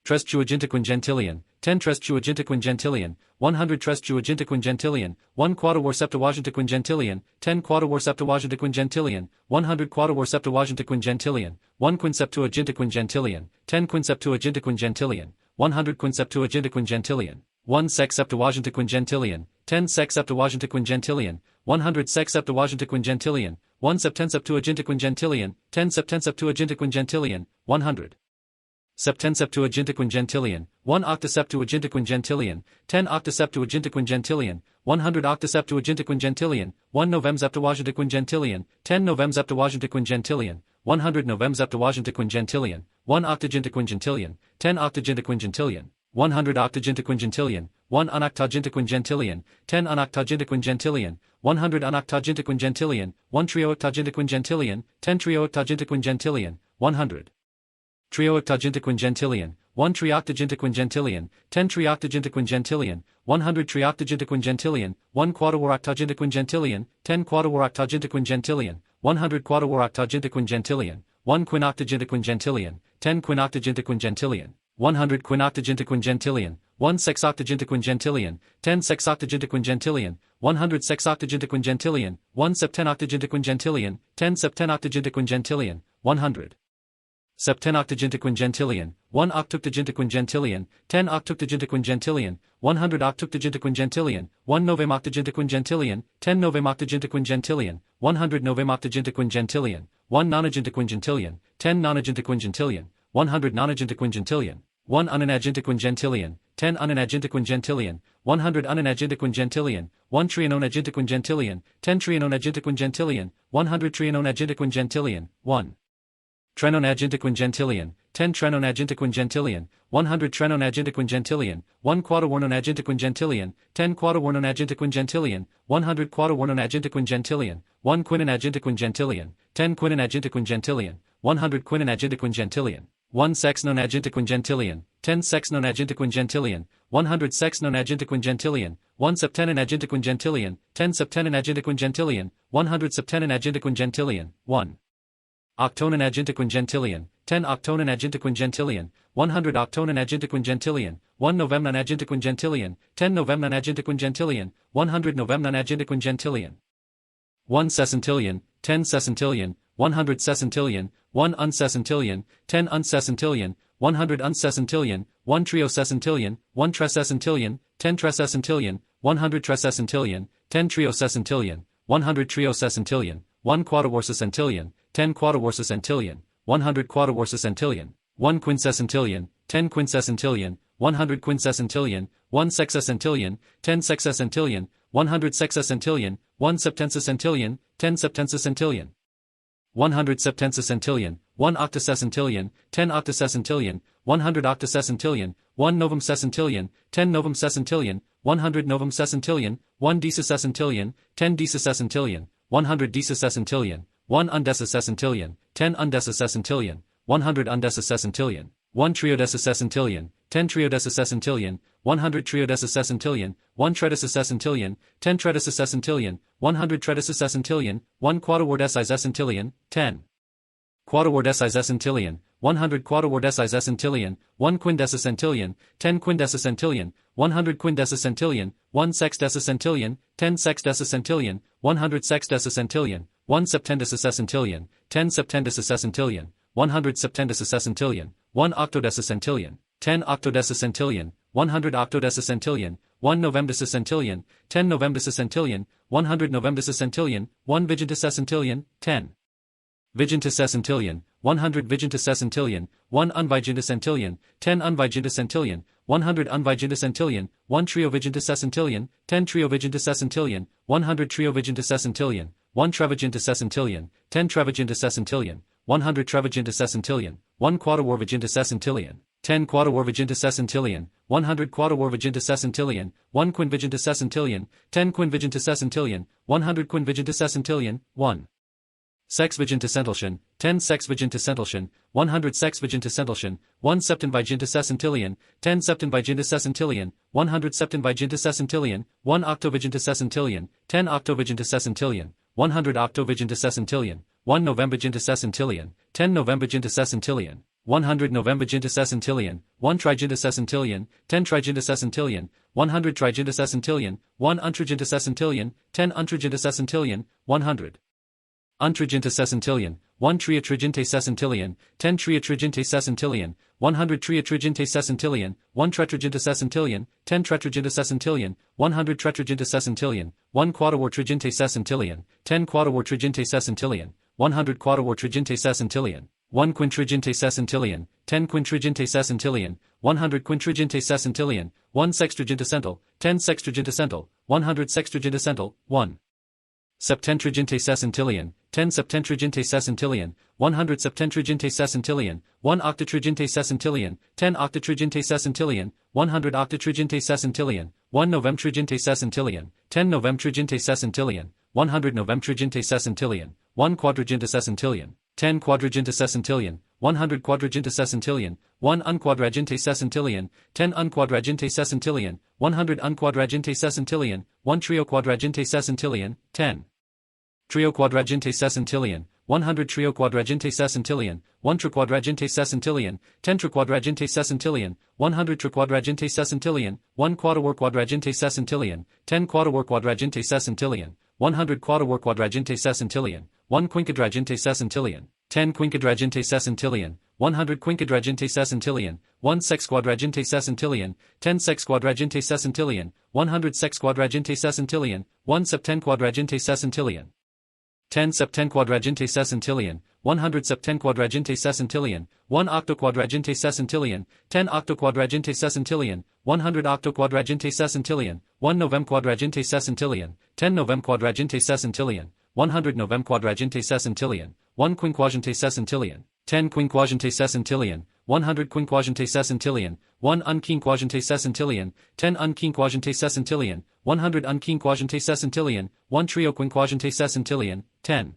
trestuagintiquingentillion, 10 trestuagintiquingentillion, 100 trestuagintiquingentillion, 1 quaterwor septuagintiquingentillion, 10 quaterwor septuagintiquingentillion, 100 quaterwor septuagintiquingentillion, 1 quinseptuagintiquingentillion, 10 quinseptuagintiquingentillion, 100 quinseptuagintiquingentillion, 1 sexseptuagintiquingentillion, 10 sexseptuagintiquingentillion, 100 sexseptuagintiquingentillion, 1 septenseptuagintiquingentillion, 10 septenseptuagintiquingentillion, 100 septenseptuagintiquingentillion, 1 octaseptuagintiquingentillion, 10 octaseptuagintiquingentillion, 100 octaseptuagintiquingentillion, 1 novemzeptuagintiquingentillion, 10 novemzeptuagintiquingentillion, 100 novemzeptuagintiquingentillion, 1 octagintiquingentillion, 10 octagintiquingentillion, 100 octogentequingentillion, 1 unoctogentequingentillion, 10 unoctogentequingentillion, 100 unoctogentequingentillion, 1 triooctogentequingentillion, 10 triooctogentequingentillion, 100 triooctogentequingentillion, 1 trioctogentequingentillion, 10 trioctogentequingentillion, 100 trioctogentequingentillion, 1 quadrioroctogentequingentillion, 10 quadrioroctogentequingentillion, 100 quadrioroctogentequingentillion, 1 quinoctogentequingentillion, 10 quinoctogentequingentillion, 100 quinoctogentequingentillion, 1 sexoctogentequingentillion, 10 sexoctogentequingentillion, 100 sexoctogentequingentillion, 1 septenoctogentequingentillion, 10 septenoctogentequingentillion, 100 septenoctogentequingentillion, 1 octoctogentequingentillion, 10 octoctogentequingentillion, 100 octoctogentequingentillion, 1 novemoctogentequingentillion, 10 novemoctogentequingentillion, 100 novemoctogentequingentillion, 1 nonagentequingentillion, 10 nonagentequingentillion, 100 nonagentequingentillion, 1 uninagentequingentillion, 10 uninagentequingentillion, 100 uninagentequingentillion, 1 triononagentequingentillion, 10 triononagentequingentillion, 100 triononagentequingentillion, 1 trenonagentequingentillion, 10 trenonagentequingentillion, 100 trenonagentequingentillion, 1 quadriornonagentequingentillion, 10 quadriornonagentequingentillion, 100 quadriornonagentequingentillion, 1 quininagentequingentillion, 10 quininagentequingentillion, 100 quininagentequingentillion, 1 sexnonagentequingentillion, 10 sexnonagentequingentillion, 100 sexnonagentequingentillion, 1 septeninagentequingentillion, 10 septeninagentequingentillion, 100 septeninagentequingentillion, 1 octononagentequingentillion, 10 octononagentequingentillion, 100 octononagentequingentillion, 1 novemnonagentequingentillion, 10 novemnonagentequingentillion, 100 novemnonagentequingentillion, 1 secentillion, 10 secentillion, 100 secentillion, 1 unsecentillion, 10 unsecentillion, 100 unsecentillion, 1 triosecentillion, 1 tresecentillion, 10 tresecentillion, 100 tresecentillion, 10 triosecentillion, 100 triosecentillion, 1 quadriorsecentillion, 10 quadriorsecentillion, 100 quadriorsecentillion, 1 quinsecentillion, 10 quinsecentillion, 100 quinsecentillion, 1 sexacentillion, 10 sexacentillion, 100 sexacentillion, 1 septensecentillion, 10 septensecentillion, 100 septensecentillion, 1 octosecentillion, 10 octosecentillion, 100 octosecentillion, 1 novemsecentillion, 10 novemsecentillion, 100 novemsecentillion, 1 decisecentillion, 10 decisecentillion, 100 decisecentillion, 1 undecisecentillion, 10 undecisecentillion, 100 undecisecentillion, 1 triodecisecentillion, 10 triodecisecentillion, 100 triodecisecentillion, 1 tredecisecentillion, 10 tredecisecentillion, 100 tredecisecentillion, 1 quadriordecisecentillion, 10 quadriordecisecentillion, 100 quadriordecisecentillion, 1 quindecisecentillion, 10 quindecisecentillion, 100 quindecisecentillion, 1 sexdecisecentillion, 10 sexdecisecentillion, 100 sexdecisecentillion, 1 septendecisecentillion, 10 septendecisecentillion, 100 septendecisecentillion, 1 octodecisecentillion, 10 octodecisecentillion, 100 octodecisecentillion, 1 novemdecisecentillion, 10 novemdecisecentillion, 100 novemdecisecentillion, 1 vigenticisecentillion, 10 vigenticisecentillion, 100 vigenticisecentillion, 1 unvigenticisecentillion, 10 unvigenticisecentillion, 100 unvigenticisecentillion, 1 triovigenticisecentillion, 10 triovigenticisecentillion, 100 triovigenticisecentillion, 1 trevigenticisecentillion, 10 trevigenticisecentillion, 100 trevigenticisecentillion, 1 quadriorvigenticisecentillion, 10 quadriorvigenticisecentillion, 100 quadriorvigenticisecentillion, 1 quinvigenticisecentillion, 10 quinvigenticisecentillion, 100 quinvigenticisecentillion, 1 sexvigenticisecentillion, 10 sexvigenticisecentillion, 100 sexvigenticisecentillion, 1 septenvigenticisecentillion, 10 septenvigenticisecentillion, 100 septenvigenticisecentillion, 1 octovigenticisecentillion, 10 octovigenticisecentillion, 100 octovigenticisecentillion, 1 novemvigenticisecentillion, 10 novemvigenticisecentillion, 100 novemvigenticisecentillion, 1 trigenticisecentillion, 10 trigenticisecentillion, 100 trigenticisecentillion, 1 untrigenticisecentillion, 10 untrigenticisecentillion, 100 untrigenticisecentillion, 1 triatrigenticisecentillion, 10 triatrigenticisecentillion, 100 triatrigenticisecentillion, 1 tetragenticisecentillion, 10 tetragenticisecentillion, 100 tetragenticisecentillion, 1 quadriortrigenticisecentillion, 10 quadriortrigenticisecentillion, 100 quadriortrigenticisecentillion, 1 quintrigenticisecentillion, 10 quintrigenticisecentillion, 100 quintrigenticisecentillion, 1 sextragenticental, 10 sextragenticental, 100 sextragenticental, 1 Septentraginte sescentillion, 10 septentraginte sescentillion, 100 septentraginte sescentillion, 1 octotraginte sescentillion, 10 octotraginte sescentillion, 100 octotraginte sescentillion, 1 novemtraginte sescentillion, 10 novemtraginte sescentillion, 100 novemtraginte sescentillion, 1 quadraginte sescentillion, 10 quadraginte sescentillion, 100 quadraginte sescentillion, 1 unquadraginte sescentillion, 10 unquadraginte sescentillion, 100 unquadraginte sescentillion, 1 trio quadraginte sescentillion, 10 trio quadraginte sescentillion, 100 trio quadraginte sescentillion, 1 triquadraginte sescentillion, 10 triquadraginte sescentillion, 100 triquadraginte sescentillion, 1 quadrior quadraginte sescentillion, 10 quadrior quadraginte sescentillion, 100 quadrior quadraginte sescentillion, 1 quinquadraginte sescentillion, 10 quinquadraginte sescentillion, 100 quinquadraginte sescentillion, 1 sexquadraginte sescentillion, 10 sexquadraginte sescentillion, 100 sexquadraginte sescentillion, 1 septenquadraginte sescentillion, 10 septenquadraginte sescentillion, 100 septenquadraginte sescentillion, 1 octoquadraginte sescentillion, 10 octoquadraginte sescentillion, 100 octoquadraginte sescentillion, 1 novemquadraginte sescentillion, 10 novemquadraginte sescentillion, 100 novemquadraginte sescentillion, 1 quinquagente sescentillion, 10 quinquagente sescentillion, 100 quinquagente sescentillion, 1 unquinquagente sescentillion, 10 unquinquagente sescentillion, 100 unquinquagente sescentillion, 1 trio quinquagente sescentillion, 10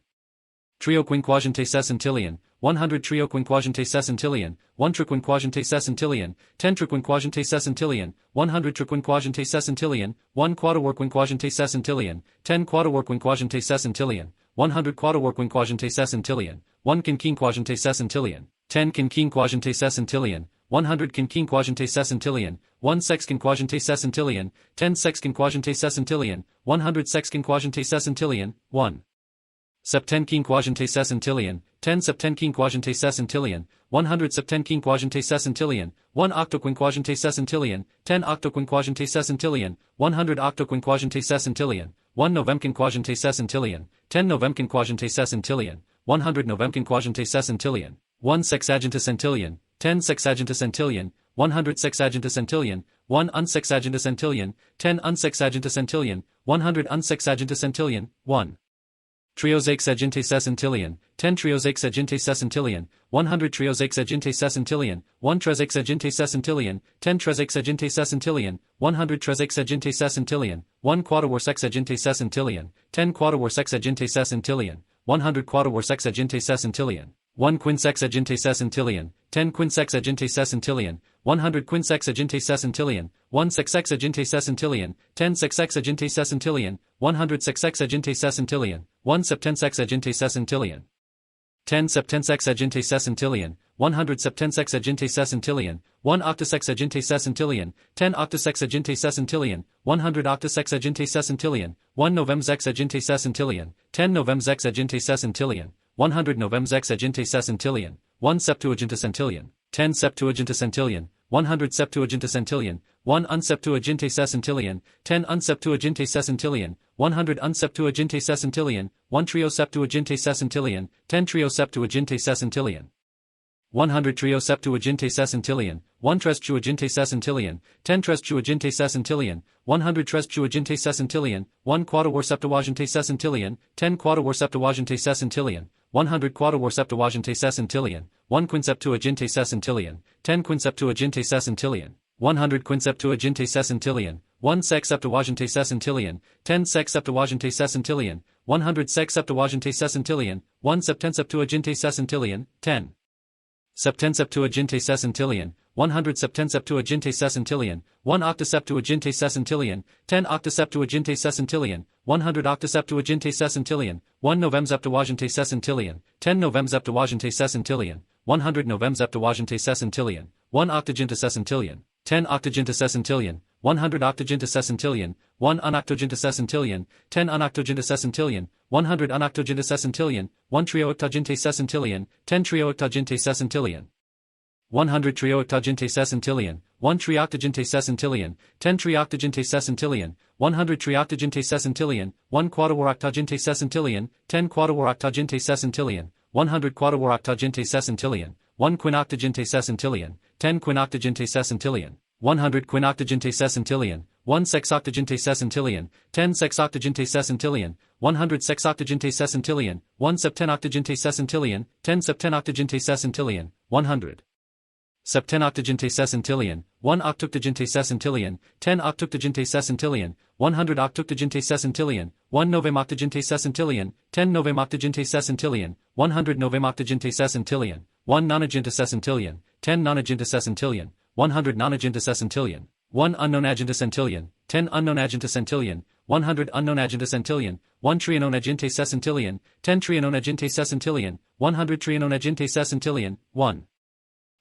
trio quinquagente sescentillion, 100 trio quinquagente sescentillion, 1 triquinquagente sescentillion, 10 triquinquagente sescentillion, 100 triquinquagente sescentillion, 1 quadrior quinquagente sescentillion, 10 quadrior quinquagente sescentillion, 100 quadrior quinquagente sescentillion, 1 quinquinquagente sescentillion, 10 quinquinquagente sescentillion, 100 quinquinquagente sescentillion, 1 sexquinquagente sescentillion, 10 sexquinquagente sescentillion, 100 sexquinquagente sescentillion, 1 septenquinquagente sescentillion, 10 septenquinquagente sescentillion, 100 septenquinquagente sescentillion, 1 octoquinquagente sescentillion, 10 octoquinquagente sescentillion, 100 octoquinquagente sescentillion, 1 novemquinquagente sescentillion, 10 novemquinquagente sescentillion, 100 novemquinquagente sescentillion, 1 sexagentecentillion, 10 sexagentecentillion, 100 sexagentecentillion, 1 unsexagentecentillion, 10 unsexagentecentillion, 100 unsexagentecentillion, 1 triosexagentecentillion, 10 triosexagentecentillion, 100 triosexagentecentillion, 1 tresexagentecentillion, 10 tresexagentecentillion, 100 tresexagentecentillion, 1 quadrior sexagentecentillion, 10 quadrior sexagentecentillion, 100 quadrior sexagentecentillion, 1 quinsexagentecentillion, 10 quinsexagentecentillion, 100 quinsexagentecentillion, 1 sexexagentecentillion, 10 sexexagentecentillion, 100 sexexagentecentillion, 1 septensexagentecentillion, 10 septensexagentecentillion, 100 septensexagentecentillion, 1 octosexagentecentillion, 10 octosexagentecentillion, 100 octosexagentecentillion, 1 novemsexagentecentillion, 10 novemsexagentecentillion, 100 novemsexagentecentillion, 1 septuagentecentillion, 10 septuagentecentillion, 100 septuagentecentillion, 1 unseptuagentecentillion, 10 unseptuagentecentillion, 100 unseptuagentecentillion, 1 trio septuagentecentillion, 10 trio septuagentecentillion, 100 trio septuagentecentillion, 1 trestuagentecentillion, 10 trestuagentecentillion, 100 trestuagentecentillion, 1 quadrior septuagentecentillion, 10 quadrior septuagentecentillion, 100 quadrior septuagentecentillion, 1 quinseptuagentecentillion, 10 quinseptuagentecentillion, 100 quinseptuagentecentillion, 1 sexseptuagentecentillion, 10 sexseptuagentecentillion, 100 sexseptuagentecentillion, 1 septenseptuagentecentillion, 10 septenseptuagentecentillion, 100 septenseptuagentecentillion, 1 octoseptuagentecentillion, 10 octoseptuagentecentillion, 100 octoseptuagentecentillion, 1 novemseptuagentecentillion, 10 novemseptuagentecentillion, 100 novemseptuagentecentillion, 1 octogentecentillion, 10 octogentecentillion, 100 octogentecentillion, 1 unoctogentecentillion, 10 unoctogentecentillion, 100 unoctogentecentillion, 1 triooctogentecentillion, 10 triooctogentecentillion, 100 triooctogentecentillion, 1 trioctogentecentillion, 10 trioctogentecentillion, 100 trioctogentecentillion, 1 quadrior octogentecentillion, 10 quadrior octogentecentillion, 100 quadrior octogentecentillion, 1 quinoctogentecentillion, 10 quinoctogentecentillion, 100 quinoctogentecentillion, 1 sexoctogente secentillion, 10 sexoctogente secentillion, 100 sexoctogente secentillion, 1 septenoctogente secentillion, 10 septenoctogente secentillion, 100. Septenoctogente secentillion, 1 octoctogente secentillion, 10 octoctogente secentillion, 100 octoctogente secentillion, 1 novemoctogente secentillion, 10 novemoctogente secentillion, 100 novemoctogente secentillion, 1 nonagenta secentillion, 10 nonagenta secentillion, 100 nonagenta secentillion, 1 unknownagenta centillion, 10 unknownagenta centillion, 100 unknownagenta centillion, 1 triononagente secentillion, 10 triononagente secentillion, 100 triononagente secentillion, 1.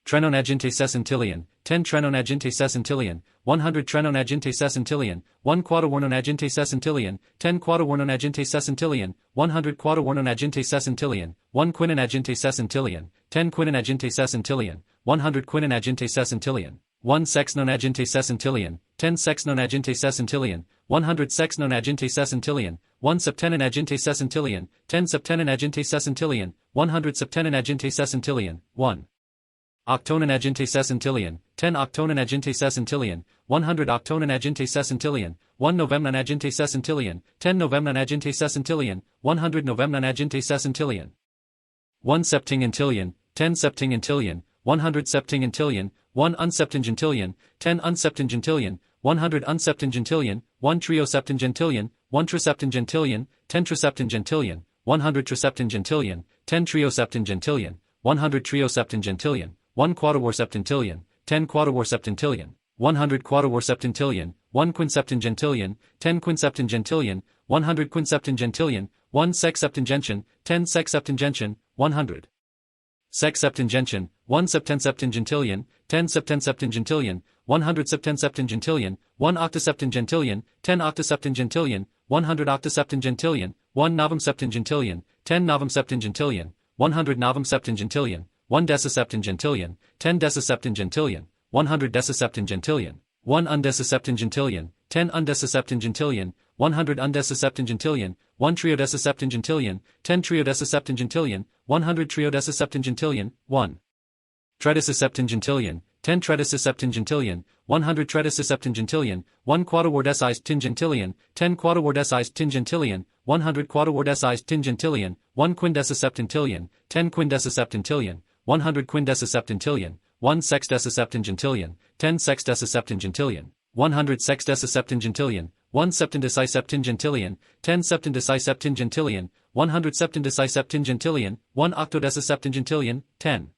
Trenonagente secentillion, 10 trenonagente secentillion, 100 trenonagente secentillion, 1 quaterwarnonagente secentillion, 10 quaterwarnonagente secentillion, 100 quaterwarnonagente secentillion, 1 quinonagente secentillion, 10 quinonagente secentillion, 100 quinonagente secentillion, 1 sexnonagente secentillion, 10 sexnonagente secentillion, 100 sexnonagente secentillion, 1 septenonagente secentillion, 10 septenonagente secentillion, 100 septenonagente secentillion, 1. Octononagente secentillion, 10 octononagente secentillion, 100 octononagente secentillion, 1 novemnonagente secentillion, 10 novemnonagente secentillion, 100 novemnonagente secentillion. 1 septingentillion, 10 septingentillion, 100 septingentillion, 1 unseptingentillion, 10 unseptingentillion, 100 unseptingentillion, 1 trioseptingentillion, 1 triseptingentillion, 10 triseptingentillion, 100 triseptingentillion, 10 trioseptingentillion, 100 trioseptingentillion, 1 quaterwarseptintillion, 10 quaterwarseptintillion, 100 quaterwarseptintillion, 1 quinseptingentillion, 10 quinseptingentillion, 100 quinseptingentillion, 1 sexseptingention, 10 sexseptingention, 100. Sexseptingention, 1 septenseptingentillion, 10 septenseptingentillion, 100 septenseptingentillion, 1 octoseptingentillion, 10 octoseptingentillion, 100 octoseptingentillion, 1 novemseptingentillion, 10 novemseptingentillion, 100 novemseptingentillion, 1 decaseptingentillion, 10 decaseptingentillion, 100 decaseptingentillion, 1 undecaseptingentillion, 10 undecaseptingentillion, 100 undecaseptingentillion, 1 triodecaseptingentillion, 10 triodecaseptingentillion, 100 triodecaseptingentillion, 1. Tredecaseptingentillion, 10 tredecaseptingentillion, 100 tredecaseptingentillion, 1 quaterwardecized tingentillion, 10 quaterwardecized tingentillion, 100 quaterwardecized tingentillion, 1 quindecaseptintillion, 10 quindecaseptintillion, 100 quindecaseptintillion, 1 sexdecaseptingentillion, 10 sexdecaseptingentillion, 100 sexdecaseptingentillion, 1 septendecaseptingentillion, 10 septendecaseptingentillion, 100 septendecaseptingentillion, 1 octodecaseptingentillion, 10.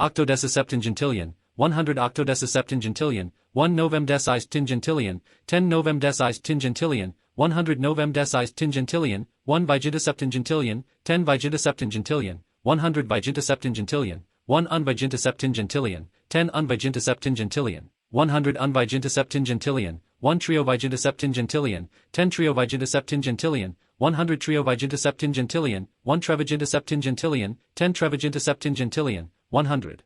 Octodecaseptingentillion, 100 octodecaseptingentillion, 1 novemdecized tingentillion, 10 novemdecized tingentillion, 100 novemdecized tingentillion, 1 vigintaseptingentillion, 10 vigintaseptingentillion, 100 vigintaseptingentillion, 1 unvigintaseptingentillion, 10 unvigintaseptingentillion, 100 unvigintaseptingentillion, 1 triovigintaseptingentillion, 10 triovigintaseptingentillion, 100 triovigintaseptingentillion, 1 trevigintaseptingentillion, 10 trevigintaseptingentillion, 100.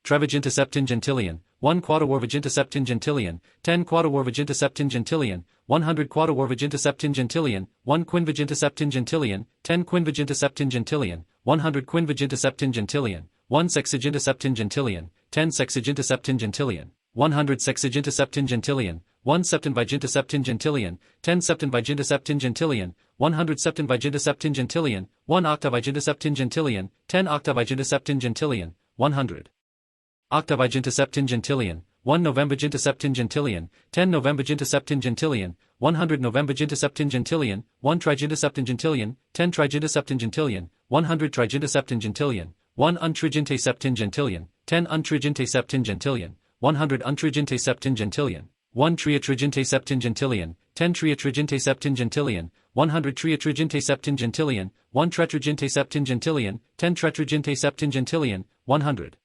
Trevigintaseptingentillion, 1 quaterwarvigintaseptingentillion, 10 quaterwarvigintaseptingentillion, 100 quaterwarvigintaseptingentillion, 1 quinvigintaseptingentillion, 10 quinvigintaseptingentillion, 100 quinvigintaseptingentillion, 1 sexigintaseptingentillion, 10 sexigintaseptingentillion, 100 sexigintaseptingentillion, 1 septenvigintaseptingentillion, 10 septenvigintaseptingentillion, 100 septenvigintaseptingentillion, 1 octavigintaseptingentillion, 10 octavigintaseptingentillion, 100. Octavigintaseptingentillion, 1 novemvigintaseptingentillion, 10 novemvigintaseptingentillion, 100 novemvigintaseptingentillion, 1 trigintaseptingentillion, 10 trigintaseptingentillion, 100 trigintaseptingentillion, 1 untrigintaseptingentillion, 10 untrigintaseptingentillion, 100 untrigintaseptingentillion, 1 triatrigintaseptingentillion, 10 triatrigintaseptingentillion, 100 triatrigintaseptingentillion, 1 tetragintaseptingentillion, 10 tetragintaseptingentillion, 100.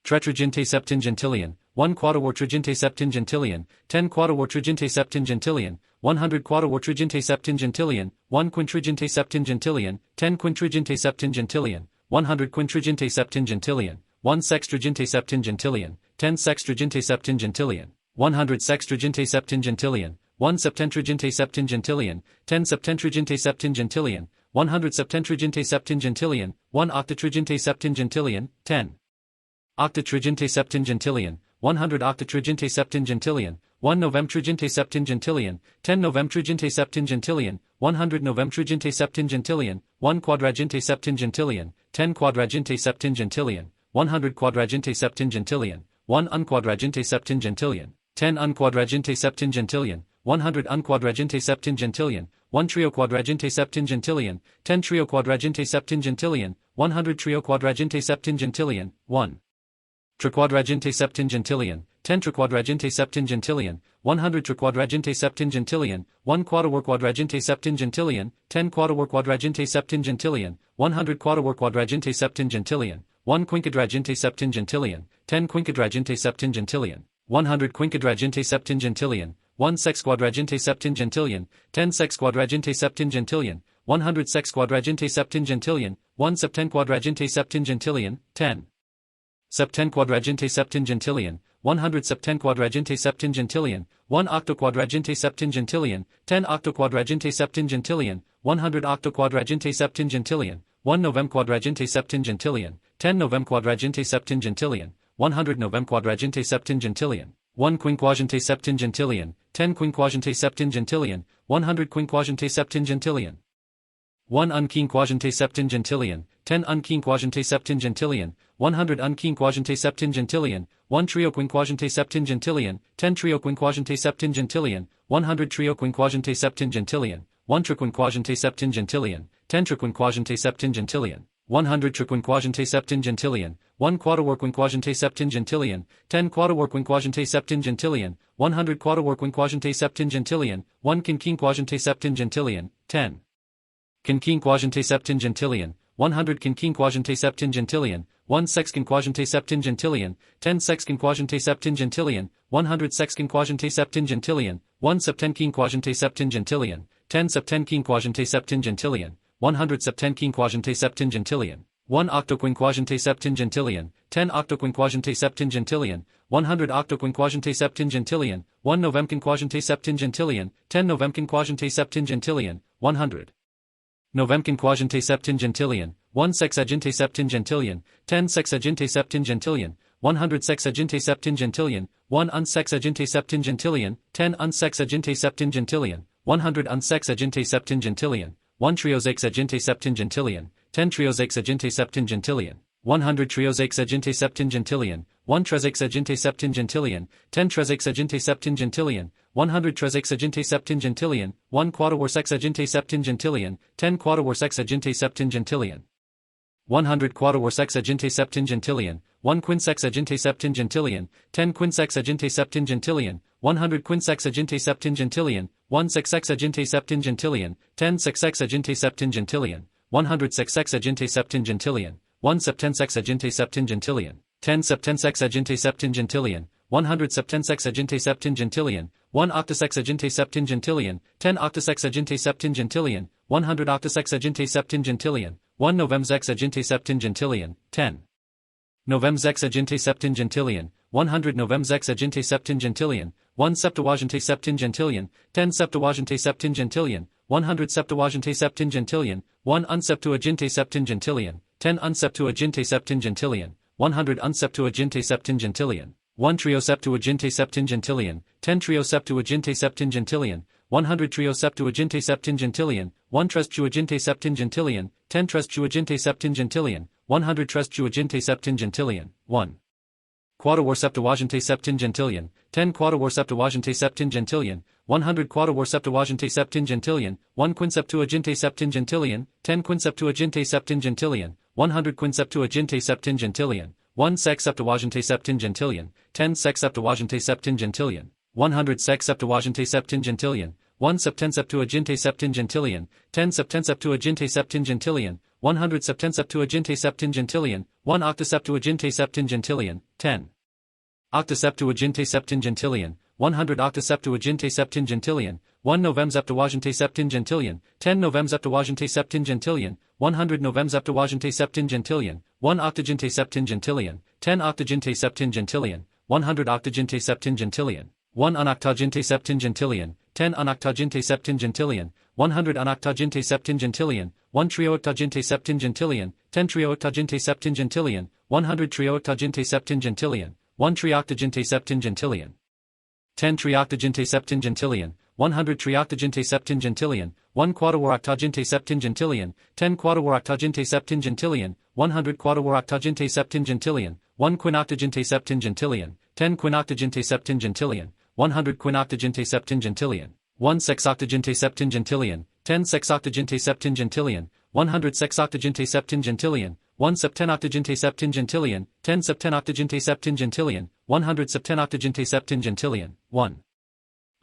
Tetragintaseptingentillion, 1 quaterwartrigintaseptingentillion, 10 quaterwartrigintaseptingentillion, 100 quaterwartrigintaseptingentillion, 1 quintrigintaseptingentillion, 10 quintrigintaseptingentillion, 100 quintrigintaseptingentillion, 1 sextrigintaseptingentillion, 10 sextrigintaseptingentillion, 100 sextrigintaseptingentillion, 1 septentrigintaseptingentillion, 10 septentrigintaseptingentillion, 100 septentrigintaseptingentillion, 1 octatrigintaseptingentillion, 10. Octatrigintaseptingentillion, 100 octatrigintaseptingentillion, 1 novemtrigente septingentillion, 10 novemtrigente septingentillion, 100 novemtrigente septingentillion, 1 quadragente septingentillion, 10 quadragente septingentillion, 100 quadragente septingentillion, 1 unquadragente septingentillion, 10 unquadragente septingentillion, 100 unquadragente septingentillion, 1 trio quadragente septingentillion, 10 trio quadragente septingentillion, 100 trio quadragente septingentillion, 1 triquadragente septingentillion, 10 triquadragente septingentillion, 100 triquadragente septingentillion, 1 quadrior quadragente septingentillion, 10 quadrior quadragente septingentillion, 100 quadrior quadragente septingentillion, 1 quinquadragente septingentillion, 10 quinquadragente septingentillion, 100 quinquadragente septingentillion, 1 sexquadragente septingentillion, 10 sexquadragente septingentillion, 100 sexquadragente septingentillion, 1 septenquadragente septingentillion, 10 septenquadragente septingentillion, 100 septenquadragente septingentillion, 1 octoquadragente septingentillion, 10 octoquadragente septingentillion, 100 octoquadragente septingentillion, 1 novemquadragente septingentillion, 10 novemquadragente septingentillion, 100 novemquadragente septingentillion, 1 quinquagente septingentillion, 10 quinquagente septingentillion, 100 quinquagente septingentillion, 1 unquinquagente septingentillion, 10 unquinquagente septingentillion, 100 unquinquagente septingentillion, 1 trio quinquagente septingentillion, 10 trio quinquagente septingentillion, 100 trio quinquagente septingentillion, 1 triquinquagente septingentillion, 10 triquinquagente septingentillion, 100 triquinquagente septingentillion, 1 quadrior quinquagente septingentillion, 10 quadrior quinquagente septingentillion, 100 quadrior quinquagente septingentillion, 1 quinquagente septingentillion, 10 quinquagente septingentillion, 100 quinquagente septingentillion, 1 sexquinquagente septingentillion, 10 sexquinquagente septingentillion, 100 sexquinquagente septingentillion, 1 septenquinquagente septingentillion, 10 septenquinquagente septingentillion, 100 septenquinquagente septingentillion, 1 octoquinquagente septingentillion, 10 octoquinquagente septingentillion, 100 octoquinquagente septingentillion, 1 novemquinquagente septingentillion, 10 novemquinquagente septingentillion, 100 novemquinquagente septingentillion, 1 sexagente septingentillion, 10 sexagente septingentillion, 100 sexagente septingentillion, 1 unsexagente septingentillion, 10 unsexagente septingentillion, 100 unsexagente septingentillion, 1 triosexagente septingentillion, 10 triosexagente septingentillion, 100 triosexagente septingentillion, 1 tresexagente septingentillion, 10 tresexagente septingentillion, 100 tresexagente septingentillion, 1 quadrior sexagente septingentillion, 10 quadrior sexagente septingentillion, 100 quadrior sexagente septingentillion, 1 quinsexagente septingentillion, 10 quinsexagente septingentillion, 100 quinsexagente septingentillion, 1 sexexagente septingentillion, 10 sexexagente septingentillion, 100 sexexagente septingentillion, 1 septensexagente septingentillion, 10 septensexagente septingentillion, 100 septensexagente septingentillion, 1 octosexagente septingentillion, 10 octosexagente septingentillion, 100 octosexagente septingentillion, 1 novemsexagente septingentillion, 10 novemsexagente septingentillion, 100 novemsexagente septingentillion, 1 septuagente septingentillion, 10 septuagente septingentillion, 100 septuagente septingentillion, 1 unseptuagente septingentillion, 10 unseptuagente septingentillion, 100 unseptuagente septingentillion, 1 trio septuagente septingentillion, 10 trio septuagente septingentillion, 100 trio septuagente septingentillion, 1 trestuagente septingentillion, 10 trestuagente septingentillion, 100 trestuagente septingentillion, 1 quadrior septuagente septingentillion, 10 quadrior septuagente septingentillion, 100 quadrior septuagente septingentillion, 1 quinseptuagente septingentillion, 10 quinseptuagente septingentillion, 100 quinseptuagente septingentillion, 1 sex septuagente septingentillion, 10 sex septuagente septingentillion, 100 sex septuagente septingentillion, 1 septenseptuagente septingentillion, 10 septenseptuagente septingentillion, 100 septenseptuagente septingentillion, 1 octoseptuagente septingentillion, 10 octoseptuagente septingentillion, 100 octoseptuagente septingentillion, 1 novemseptuagente septingentillion, 10 novemseptuagente septingentillion, 100 novemseptuagente septingentillion, 1 octogente septingentillion, 10 octogente septingentillion, 100 octogente septingentillion, 1 unoctogente septingentillion, 10 unoctogente septingentillion, 100 unoctogente septingentillion, 1 triooctogente septingentillion, 10 triooctogente septingentillion, 100 triooctogente septingentillion, 1 trioctogente septingentillion, 10 trioctogente septingentillion, 100 trioctogente septingentillion, 1 quaterworoctogente septingentillion, 10 quaterworoctogente septingentillion, 100 quaterworoctogente septingentillion, 1 quinoctogente septingentillion, 10 quinoctogente septingentillion, 100 quinoctogente septingentillion, 1 sexoctogente septingentillion, 10 sexoctogente septingentillion, 100 sexoctogente septingentillion, 1 septenoctogente septingentillion, 10 septenoctogente septingentillion, 100 septenoctogente septingentillion, 1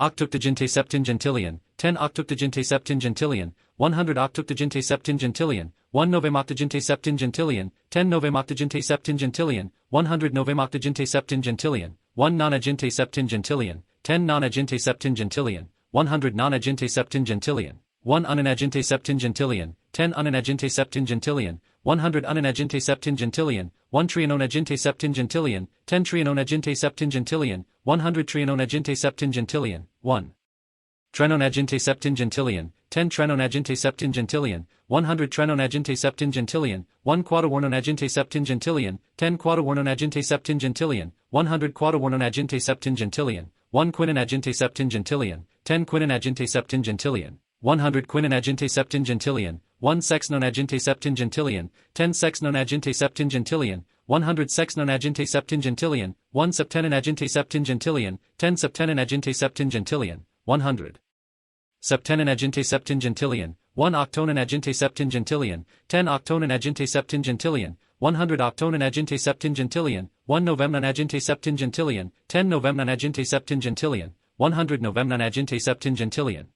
octoctogente septingentillion, 10 octoctogente septingentillion, 100 octoctogente septingentillion, 1 novemoctogente septingentillion, 10 novemoctogente septingentillion, 100 novemoctogente septingentillion, 1 nonagente septingentillion, 10 nonagente septingentillion, 100 nonagente septingentillion, 1 unonagente septingentillion, 10 unonagente septingentillion, 100 unonagente septingentillion, 1 triononagente septingentillion, 10 triononagente septingentillion, 100 triononagente septingentillion, 1 trenonagente septingentillion, 10 trenonagente septingentillion, 100 trenonagente septingentillion, 1 quaterwornonagente septingentillion, 10 quaterwornonagente septingentillion, 100 quaterwornonagente septingentillion, 1 quinonagente septingentillion, 10 quinonagente septingentillion, 100 quinonagente septingentillion, 1 sexnonagente septingentillion, 10 sexnonagente septingentillion, 100 sexnonagente septingentillion, 1 septenonagente septingentillion, 10 septenonagente septingentillion, 100 septenonagente septingentillion, 1 octononagente septingentillion, 10 octononagente septingentillion, 100 octononagente septingentillion, 1 novemnonagente septingentillion, 10 novemnonagente septingentillion, 100 novemnonagente septingentillion,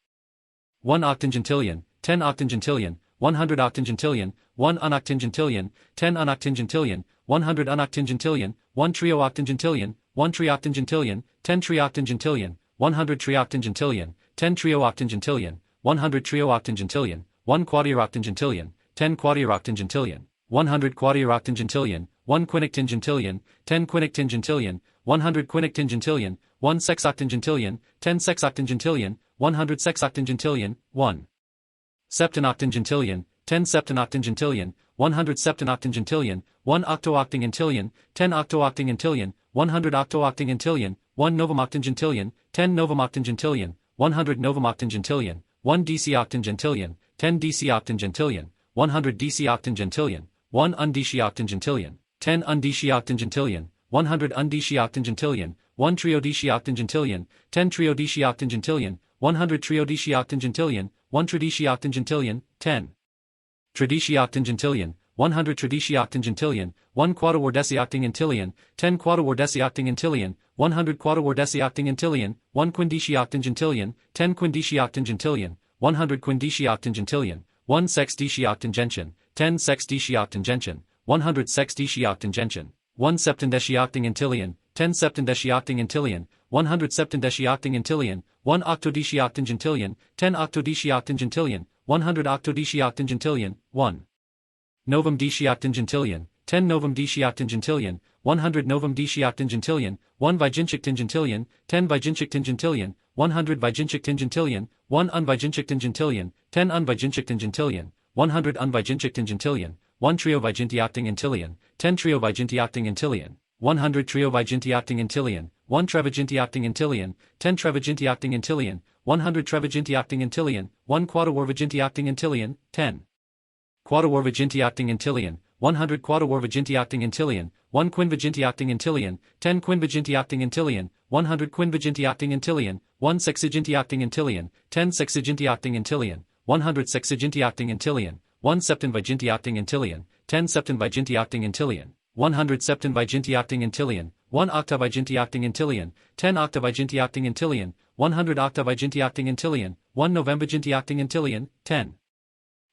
1 octingentillion, 10 octingentillion, 100 octingentillion, 1 unoctingentillion, 10 unoctingentillion, 100 unoctingentillion, 1 trioctingentillion, 1 trioctingentillion, 10 trioctingentillion, 100 trioctingentillion, 10 trioctingentillion, 100 trioctingentillion, 1 quadrioctingentillion, 10 quadrioctingentillion, 100 quadrioctingentillion, 1 quinoctingentillion, 10 quinoctingentillion, 100 quinoctingentillion, 1 sexoctingentillion, 10 sexoctingentillion, 100 sexoctingentillion, 1 septenoctingentillion, 10 septenoctingentillion, 100 septenoctingentillion, 1 octooctingentillion, 10 octooctingentillion, 100 octooctingentillion, 1 novemoctingentillion, 10 novemoctingentillion, 100 novemoctingentillion, 1 decoctingentillion, 10 decoctingentillion, 100 decoctingentillion, 1 undecoctingentillion, 10 undecoctingentillion, 100 undecoctingentillion, 1 triodecoctingentillion, 10 triodecoctingentillion, 100 triodecoctingentillion, 1 tridecoctingentillion, 10 tridecoctingentillion, 100 tridecoctingentillion, 1 quaterwardecoctingentillion, 10 quaterwardecoctingentillion, 100 quaterwardecoctingentillion, 1 quindecoctingentillion, 10 quindecoctingentillion, 100 quindecoctingentillion, 1 sexdecoctingention, 10 sexdecoctingention, 100 sexdecoctingention, 1 septendecoctingentillion, 10 septendecoctingentillion, 100 septendecoctingentillion, 1 octodecoctingentillion, 10 octodecoctingentillion, 100 octodecoctingentillion, 1 novum decoctingentillion, 10 novum decoctingentillion, 100 novum decoctingentillion, 1 viginchictingentillion, 10 viginchictingentillion, 100 viginchictingentillion, 1 unviginchictingentillion, 10 unviginchictingentillion, 100 unviginchictingentillion, 1 triovigentioctingentillion, 10 triovigentioctingentillion, 100 triovigentioctingentillion, 1 trevigentioctingentillion, 10 trevigentioctingentillion, 100 trevigentioctingentillion, 1 quaterworvigentioctingentillion, 10 quaterworvigentioctingentillion, 100 quaterworvigentioctingentillion, 1 quinvigentioctingentillion, 10 quinvigentioctingentillion, 100 quinvigentioctingentillion, 1 sexigentioctingentillion, 10 sexigentioctingentillion, 100 sexigentioctingentillion, 1 septenvigentioctingentillion, 10 septenvigentioctingentillion, 100 septenvigentioctingentillion, 1 octavigentioctingentillion, 10 octavigentioctingentillion, 100 octavigentioctingentillion, 1 novemvigentioctingentillion, 10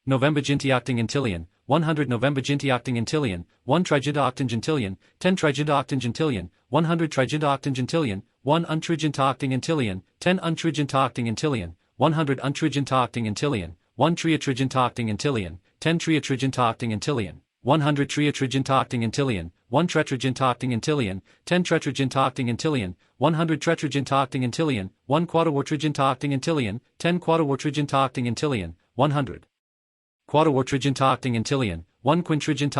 novemvigentioctingentillion, 100 novemvigentioctingentillion, 1 trigintaoctingentillion, 10 trigintaoctingentillion, 100 trigintaoctingentillion, 1 untrigintaoctingentillion, 10 untrigintaoctingentillion, 100 untrigintaoctingentillion, 1 triatrigintaoctingentillion, 10 triatrigintaoctingentillion, 100 triatrigintaoctingentillion, 1 tetragintaoctingentillion, 10 tetragintaoctingentillion, 100 tetragintaoctingentillion, 1 quaterwortrigintaoctingentillion, 10 quaterwortrigintaoctingentillion, 100 quaterwortrigintaoctingentillion, 1 quintillion,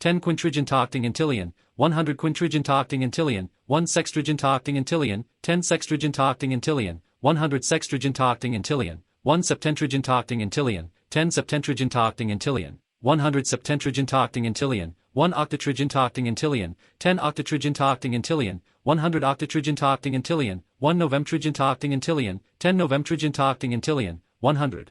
10 quintillion, 100 quintillion, 1 sextillion, 10 sextillion, 100 sextillion, 1 septentillion, 10 septentillion, 100 septentillion, 1 octillion, 10 octillion, 100 octillion, 1 novemtillion, 10 novemtillion, 100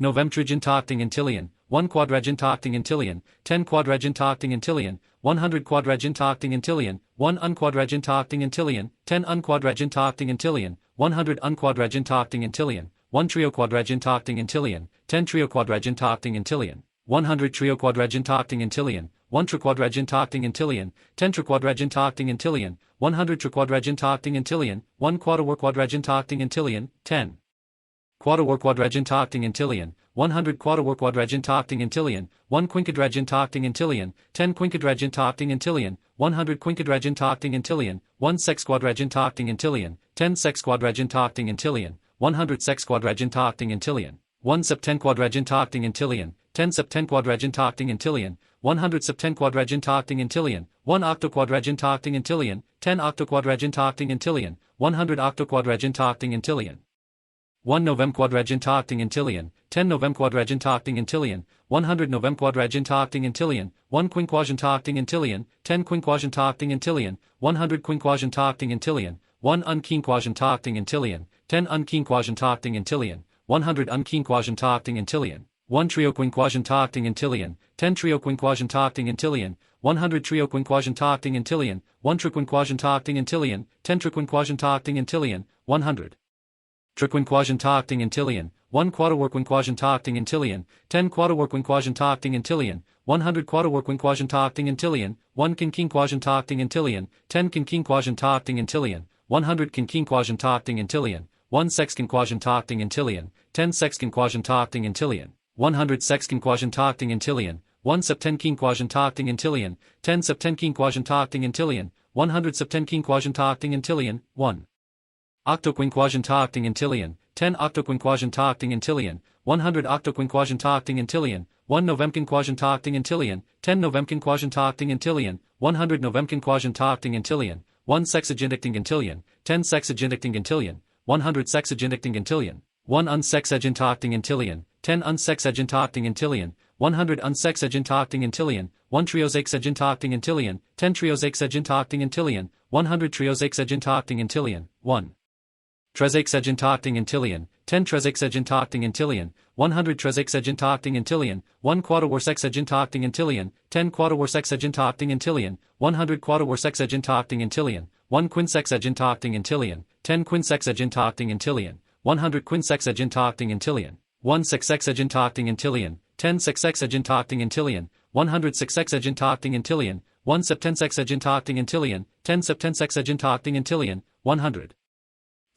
novemtillion, 1 quadragentillion, 10 quadragentillion, 100 quadragentillion, 1 unquadragentillion, 10 unquadragentillion, 100 unquadragentillion, 1 trio quadragentillion, 10 trio quadragentillion, 100 trio quadragentillion, 1 triquadragentillion, 10 triquadragentillion, 100 triquadragentillion, 1 quadragentillion, 10 quadragentillion, 100 quadragentillion, 1 quinquadragentillion, 10 quinquadragentillion, 100 quinquadragentillion, 1 sexquadragentillion, 10 sexquadragentillion, 100 sexquadragentillion, 1 septenquadragentillion, 10 septenquadragentillion, 100 septenquadragentillion, 1 octoquadragentillion, 10 octoquadragentillion, 100 octoquadragentillion, 1 novemquadragentillion, 10 novemquadragentillion, 100 novemquadragentillion, 1 quinquagentillion, 10 quinquagentillion, 100 quinquagentillion, 1 unquinquagentillion, 10 unquinquagentillion, 100 unquinquagentillion, 1 trio quinquagentillion, 10 trio quinquagentillion, 100 trio quinquagentillion, 1 triquinquagentillion, 10 triquinquagentillion, 100 triquinquagentillion, 1 quadraquinquagentillion, 10 quadraquinquagentillion, 100 quadraquinquagentillion, 1 quinquagentillion, 10 quinquagentillion, 100 quinquagentillion, 1 sexquinquagentillion, 10 sexquinquagentillion, 100 sexquinquagentillion, 1 septenquinquagentillion, 10 septenquinquagentillion, 100 septenquinquagentillion, 1 octoquinquagentillion, 10 octoquinquagentillion, 100 octoquinquagentillion, 1 novemquinquagentillion, 10 novemquinquagentillion, 100 novemquinquagentillion, 1 sexagentillion, 10 sexagentillion, 100 sexagentillion, 1 unsexagentillion, 10 unsexagentillion, 100 unsexagentillion, 1 triosexagentillion, 10 triosexagentillion, 100 triosexagentillion, 1 trezexagentillion, 10 trezexagentillion, 100 trezexagentillion, 1 quadrawarsexagentillion, 10 quadrawarsexagentillion, 100 quadrawarsexagentillion, 1 quinsexagentillion, 10 quinsexagentillion, 100 quinsexagentillion, 1 sexexagentillion, 10 sexexagentillion, 100 sexexagentillion, 1 septensexagentillion, 10 septensexagentillion, 100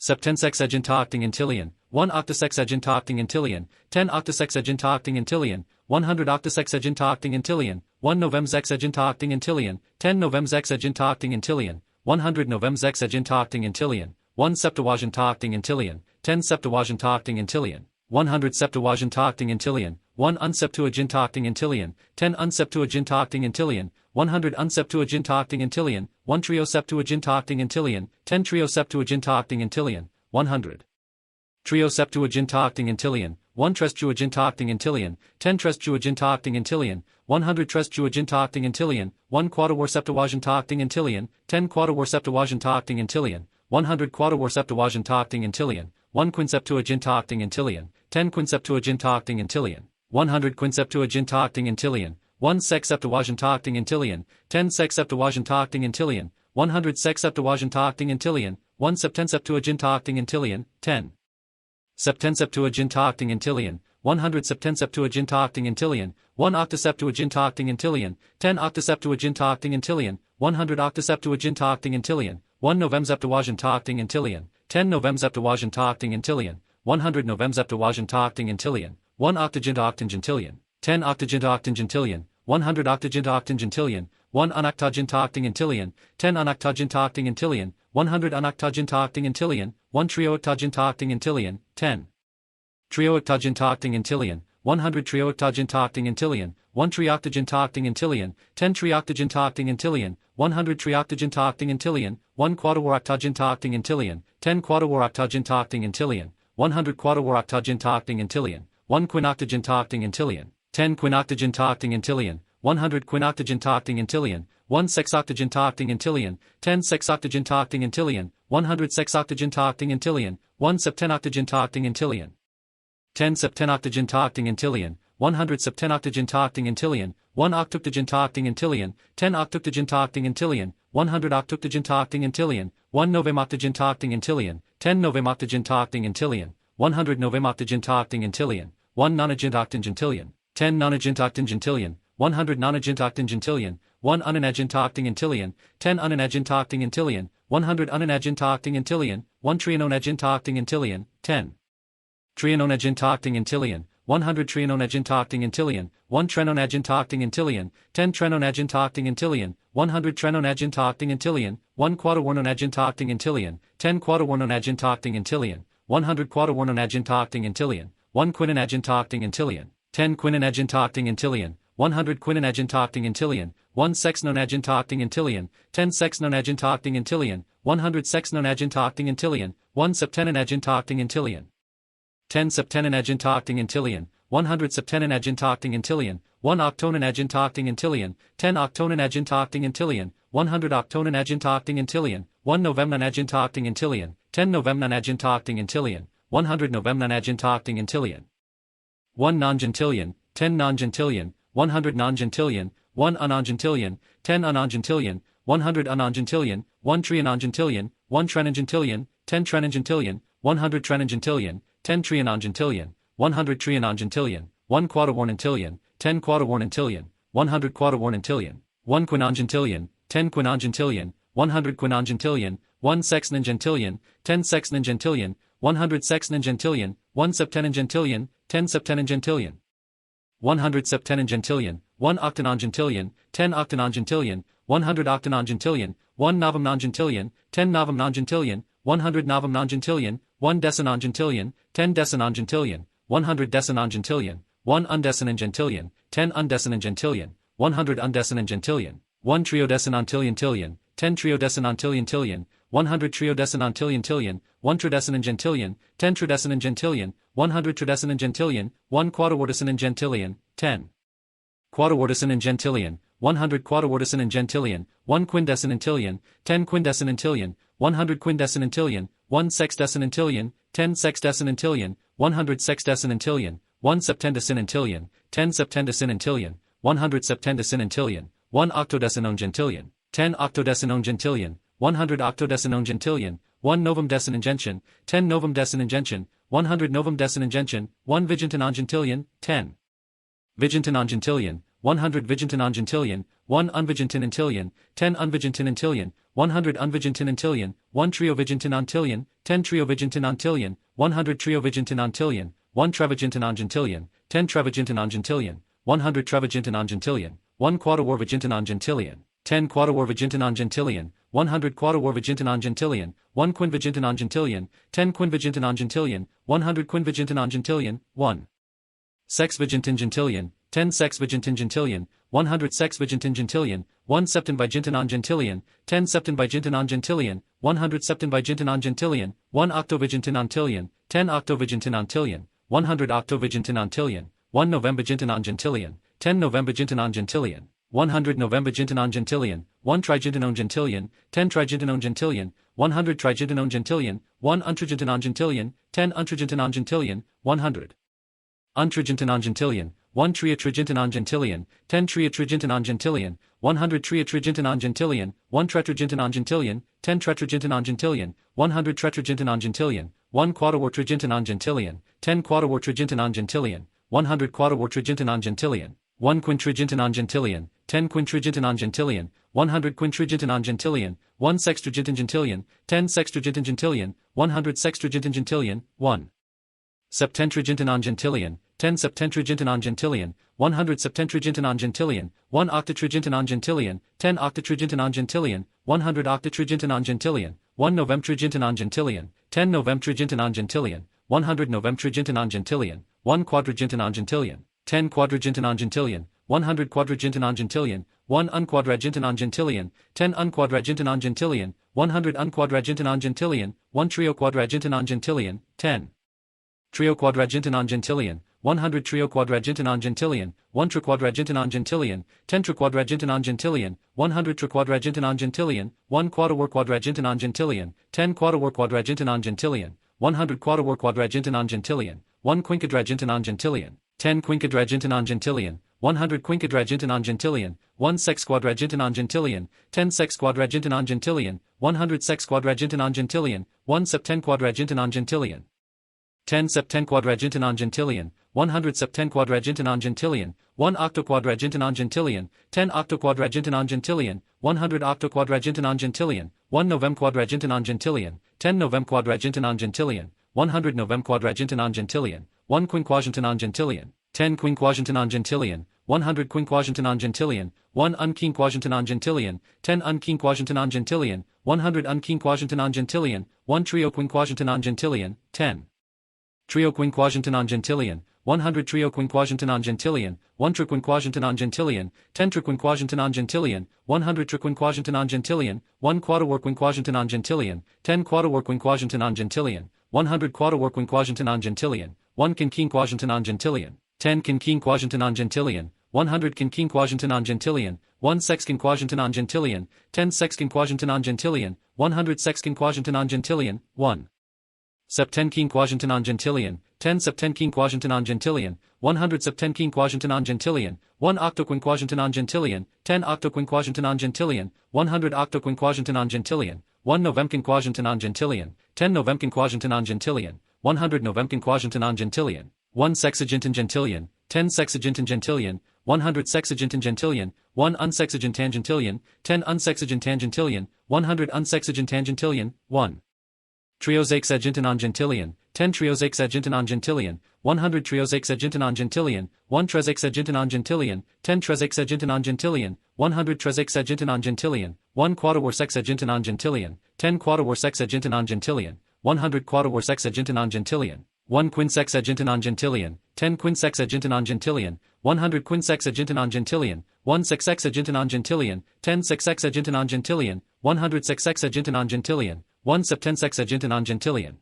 septensexagentillion, 1 octosexagentillion, 10 octosexagentillion, 100 octosexagentillion, 1 novemsexagentillion, 10 novemsexagentillion, 100 novemsexagentillion, 1 septuagentillion, 10 septuagentillion, 100 septuagentillion, 1 unseptuagentillion, 10 unseptuagentillion, 100 unseptuagentillion, 1 trioseptuagentillion, 10 trioseptuagentillion, 100 trioseptuagentillion, 1 trestuagentillion, 10 trestuagentillion, 100 trestuagentillion, 1 quadrawarseptuagentillion, 10 quadrawarseptuagentillion, 100 quadrawarseptuagentillion, 1 quinceptuagentillion, 10 quinceptuagentillion, 100 quinceptuagentillion, 1 sexseptuagentillion, 10 sexseptuagentillion, 100 sexseptuagentillion, 1 septenseptuagentillion, 10 septenseptuagentillion, 100 septenseptuagentillion, 1 octoseptuagentillion, 10 octoseptuagentillion, 100 octoseptuagentillion, 1 novemseptuagentillion, 10 novemseptuagentillion, 100 novemseptuagentillion, 1 octogentillion, 10 octogentillion, 100 octogentillion, 1 unoctogentillion, 10 unoctogentillion, 100 unoctogentillion, 1 triooctogentillion, 10 triooctogentillion, 100 triooctogentillion, 1 trioctogen octillion, 10 trioctogen octillion, 100 trioctogen octillion, 1 quadrioctogen octillion, 10 quadrioctogen octillion, 100 quadrioctogen octillion, 1 quinoctogen octillion, 10 quinoctogen octillion, 100 quinoctogen octillion, 1 sexoctogen octillion, 10 sexoctogen octillion, 100 sexoctogen octillion, 1 septenoctogen octillion, 10 septenoctogen octillion, 100 septenoctogen octillion, 1 octoctogen octillion, 10 octoctogen octillion, 100 octoctogen octillion, 1 novemoctogen octillion, 10 novemoctogen octillion, 100 novemoctogen octillion, 1 nonagent octogentillion, 10 nonagent octogentillion, 100 nonagent octogentillion, 1 unenagent octogentillion, 10 unenagent octogentillion, 100 unenagent octogentillion, 1 trianonagent octogentillion, 10 trianonagent octogentillion, 100 trianonagent octogentillion, 1 trenonagent octogentillion, 10 trenonagent octogentillion, 100 trenonagent octogentillion, 1 quadriwarnonagent octogentillion, 10 quadriwarnonagent octogentillion, 100 quadriwarnonagent octogentillion, 1 quinonagent octogentillion, 10 quinonagent octogentillion, 100 quinonagent octogentillion, 1 sexnonagent octogentillion, 10 sexnonagent octogentillion, 100 sexnonagent octogentillion, 1 septenonagent octogentillion, 10 septenonagent octogentillion, 100 septenonagent octogentillion, 1 octononagent octogentillion, 10 octononagent octogentillion, 100 octononagent octogentillion, 1 novemnonagent octogentillion, 10 novemnonagent octogentillion, 100 novemnonagent octogentillion, 1 nongentillion, 10 nongentillion, 100 nongentillion, 1 unongentillion, 10 unongentillion, 100 unongentillion, 1 trianongentillion, 1 trenongentillion, 10 trenongentillion, 100 trenongentillion, 10 trianongentillion, 100 trianongentillion, 1 quadriwarnontillion, 10 quadriwarnontillion, 100 quadriwarnontillion, 1 quinongentillion, 10 quinongentillion, 100 quinongentillion, 1 sexnongentillion, 10 sexnongentillion, 100 sexnongentillion, 1 septenongentillion, 10 septenongentillion, 100 septenongentillion, 1 octonongentillion, 10 octonongentillion, 100 octonongentillion, 1 novemnongentillion, 10 novemnongentillion, 100 novemnongentillion, 1 decinongentillion, 10 decinongentillion, 100 decinongentillion, 1 undecinongentillion, 10 undecinongentillion, 100 undecinongentillion, 1 triodecinontillion, 10 triodecinontillion, 100 triodecinontillion, 1 tridecinongentillion, 10 tridecinongentillion, 100 tridecinongentillion, 1 quadriwardecinongentillion, 10 quadriwardecinongentillion, 100 quadriwardecinongentillion, 1 quindecinontillion, 10 quindecinontillion, 100 quindecinontillion, 1 sexdecinontillion, 10 sexdecinontillion, 100 sexdecinontillion, 1 septendecinontillion, 10 septendecinontillion, 100 septendecinontillion, 1 octodecinongentillion, 10 octodecinongentillion, 100 octodecinongentillion, 1 novemdecinongention, 10 novemdecinongention, 100 novemdecinongention, 1 vigintinongentillion, 10 vigintinongentillion, 100 vigintinongentillion, 1 unvigintinontillion, 10 unvigintinontillion, 100 unvigintinontillion, 1 triovigintinontillion, 10 triovigintinontillion, 100 triovigintinontillion, 1 trevigintinongentillion, 10 trevigintinongentillion, 100 trevigintinongentillion, 1 quadriwarvigintinongentillion, 10 quadriwarvigintinongentillion, 100 quadriwarvigintinongentillion, 1 quinvigintinongentillion, 10 quinvigintinongentillion, 100 quinvigintinongentillion, 1 sexvigintingentillion, 10 sexvigintingentillion, 100 sexvigintingentillion, 1 septenvigintinongentillion, 10 septenvigintinongentillion, 100 septenvigintinongentillion, 1 octovigintinontillion, 10 octovigintinontillion, 100 octovigintinontillion, 1 novemvigintinongentillion, 10 novemvigintinongentillion, 100 novemvigintinongentillion, 1 trigintinongentillion, 10 trigintinongentillion, 100 trigintinongentillion, 1 untrigintinongentillion, 10 untrigintinongentillion, 100 untrigintinongentillion, 1 triatrigintinongentillion, 10 triatrigintinongentillion, 100 triatrigintinongentillion, 1 tetragintinongentillion, 10 tetragintinongentillion, 100 tetragintinongentillion, 1 quadriwartrigintinongentillion, 10 quadriwartrigintinongentillion, 100 quadriwartrigintinongentillion, 1 quintrigintinongentillion, 10 quintrigintinongentillion, 100 quintrigintinongentillion, 1 sextrigintingentillion, 10 sextrigintingentillion, 100 sextrigintingentillion, 1 septentrigintinongentillion, 10 septentrigintinongentillion, 100 septentrigintinongentillion, 1 octotrigintinongentillion, 10 octotrigintinongentillion, 100 octotrigintinongentillion, 1 novemtrigintinongentillion, 10 novemtrigintinongentillion, 100 novemtrigintinongentillion, 1 quadrigintinongentillion, 10 quadrigintinongentillion, 100 quadragintanongentillion, 1 unquadragintanongentillion, 10 unquadragintanongentillion, 100 unquadragintanongentillion, 1 trio quadragintanongentillion, 10 trio quadragintanongentillion, 100 trio quadragintanongentillion, 1 triquadragintanongentillion, 10 triquadragintanongentillion, 100 triquadragintanongentillion, 1 quadawar quadragintanongentillion, 10 quadawar quadragintanongentillion, 100 quadawar quadragintanongentillion, 1 quinquadragintanongentillion, 10 quinquadragintanongentillion, 100 quinquadragintanongentillion, 1 sexquadragintanongentillion, 10 sexquadragintanongentillion, 100 sexquadragintanongentillion, 1 septenquadragintanongentillion, 10 septenquadragintanongentillion, 100 septenquadragintanongentillion, 1 octoquadragintanongentillion, 10 octoquadragintanongentillion, 100 octoquadragintanongentillion, 1 novemquadragintanongentillion, 10 novemquadragintanongentillion, 100 novemquadragintanongentillion, 1 quinquagintanongentillion, 10 quinquagintanongentillion, 100 quinquagintanongentillion, 1 unquinquagintanongentillion, 10 unquinquagintanongentillion, 100 unquinquagintanongentillion, 1 trio quinquagintanongentillion, 10 trio quinquagintanongentillion, 100 trio quinquagintanongentillion, 1 triquinquagintanongentillion, 10 triquinquagintanongentillion, 100 triquinquagintanongentillion, 1 quadawar quinquagintanongentillion, 10 quadawar quinquagintanongentillion, 100 quadawar quinquagintanongentillion, 1 quinquagintanongentillion, 10 quinquagintanongentillion, 100 quinquagintanongentillion, 1 sexquinquagintanongentillion, 10 sexquinquagintanongentillion, 100 sexquinquagintanongentillion, 1 septenquinquagintanongentillion, 10 septenquinquagintanongentillion, 100 septenquinquagintanongentillion, 1 octoquinquagintanongentillion, 10 octoquinquagintanongentillion, 100 octoquinquagintanongentillion, 1 novemquinquagintanongentillion, 10 novemquinquagintanongentillion, 100 novemquinquagintanongentillion, 1 sexagintangentillion, 10 sexagintangentillion, 100 sexagintangentillion, 1 unsexagintangentillion, 10 unsexagintangentillion, 100 unsexagintangentillion, 1 triosexagintanongentillion, 10 triosexagintanongentillion, 100 triosexagintanongentillion, 1 trezexagintanongentillion, 10 trezexagintanongentillion, 100 trezexagintanongentillion, 1 quadawar sexagintanongentillion, 10 quadawar sexagintanongentillion, 100 quadawar sexagintanongentillion, 1 quinquagintanongentillion, 10 quinquagintanongentillion, 100 quinquagintanongentillion, 1 sexagintanongentillion, 10 sexagintanongentillion, 100 sexagintanongentillion, 1 septensexagintanongentillion,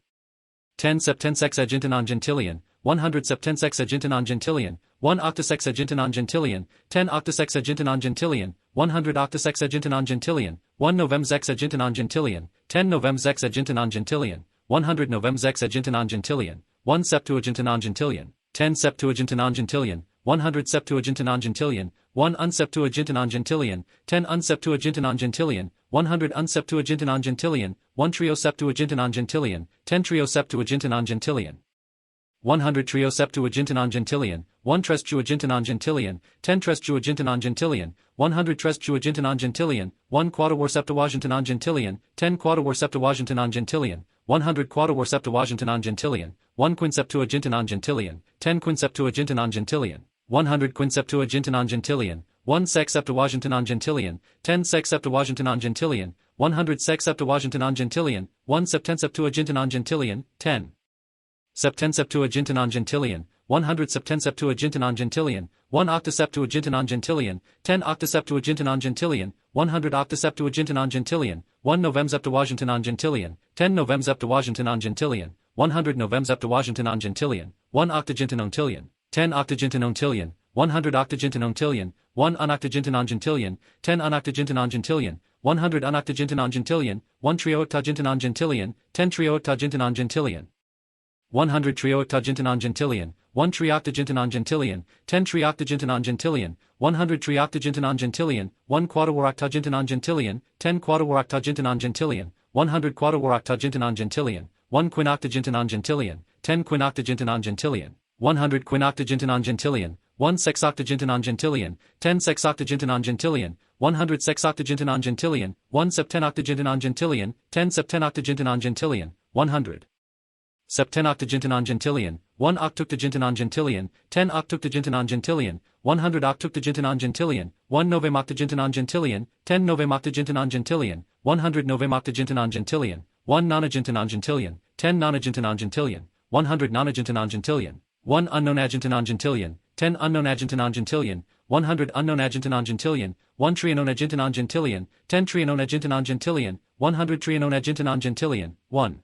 10 septensexagintanongentillion, 100 septensexagintanongentillion, 1 octosexagintanongentillion, 10 octosexagintanongentillion, 100 octosexagintanongentillion, 1 novemzexagintanongentillion, 10 novemzexagintanongentillion, 100 novemzexagintanongentillion, 1 septuagintanongentillion, 10 septuagintanongentillion, 100 septuagintanongentillion, 1 unseptuagintanongentillion, 10 unseptuagintanongentillion, 100 unseptuagintanongentillion, 1 trio septuagintanongentillion, 10 trio septuagintanongentillion, 100 trio septuagintanongentillion, 1 trestuagintanongentillion, 10 trestuagintanongentillion, 100 trestuagintanongentillion, 1 quadawar septuagintanongentillion, 10 quadawar septuagintanongentillion, 100 quadawar septuagintanongentillion, 1 quinceptuagintanongentillion, 10 quinceptuagintanongentillion, 100 quinceptuagintanongentillion, 1 sexseptuagintanongentillion, 10 sexseptuagintanongentillion, 100 sexseptuagintanongentillion, 1 septenseptuagintanongentillion, 10 septenseptuagintanongentillion, 100 septenseptuagintanongentillion, 1 octoseptuagintanongentillion, 10 octoseptuagintanongentillion, 100 octoseptuagintanongentillion, 1 novemzeptuagintanongentillion, 10 novemzeptuagintanongentillion, 100 novemzeptuagintanongentillion, 1 octogintanontillion, 10 octogintanontillion, 100 octogintanontillion, 1 unoctogintanongentillion, 10 unoctogintanongentillion, 100 unoctogintanongentillion, 1 triooctogintanongentillion, 10 triooctogintanongentillion, 100 triooctogintanongentillion, 1 trioctogintanongentillion, 10 trioctogintanongentillion, 100 trioctogintanongentillion, 1 quadawar octogintanongentillion, 10 quadawar octogintanongentillion, 100 quadawar octogintanongentillion, 1 quinoctogintanongentillion, 10 quinoctogintanongentillion, 100 quinoctogintanongentillion, 1 sexoctogintanongentillion, 10 sexoctogintanongentillion, 100 sexoctogintanongentillion, 1 septenoctogintanongentillion, 10 septenoctogintanongentillion, 100 septenoctogintanongentillion, 1 octuctogintanongentillion, 10 octuctogintanongentillion, 100 octuctogintanongentillion, 1 novemoctogintanongentillion, 10 novemoctogintanongentillion, 100 novemoctogintanongentillion, 1 nonagintanongentillion, 10 nonagintanongentillion, 100 nonagintanongentillion, 1 unknown agintanongentillion, 10 unknown agintanongentillion, 100 unknonagentinongentillion, 1 triononagentinongentillion, 10 triononagentinongentillion, 100 triononagentinongentillion, 1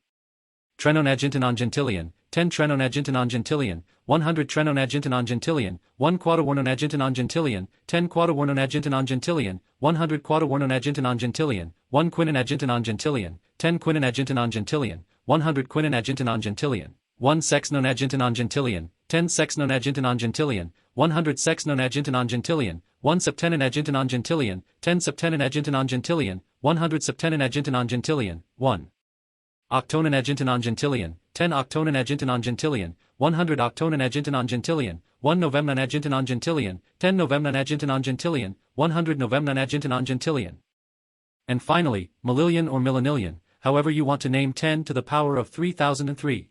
trenonagentinongentillion, 10 trenonagentinongentillion, 100 trenonagentinongentillion, 1 quaterwarnonagentinongentillion, 10 quaterwarnonagentinongentillion, 100 quaterwarnonagentinongentillion, 1 quinonagentinongentillion, 10 quinonagentinongentillion, 100 quinonagentinongentillion, 1 sexnonagentinongentillion, 10 sexnonagentinongentillion, 100 sexnonagentinongentillion, 1 septenagentinongentillion, 10 septenagentinongentillion, 100 septenagentinongentillion, 1 octononagentinongentillion, 10 octononagentinongentillion, 100 octononagentinongentillion, 1 novemnonagentinongentillion, 10 novemnonagentinongentillion, 100 novemnonagentinongentillion. And finally, Millillion or Millillion, however you want to name 10 to the power of 3003.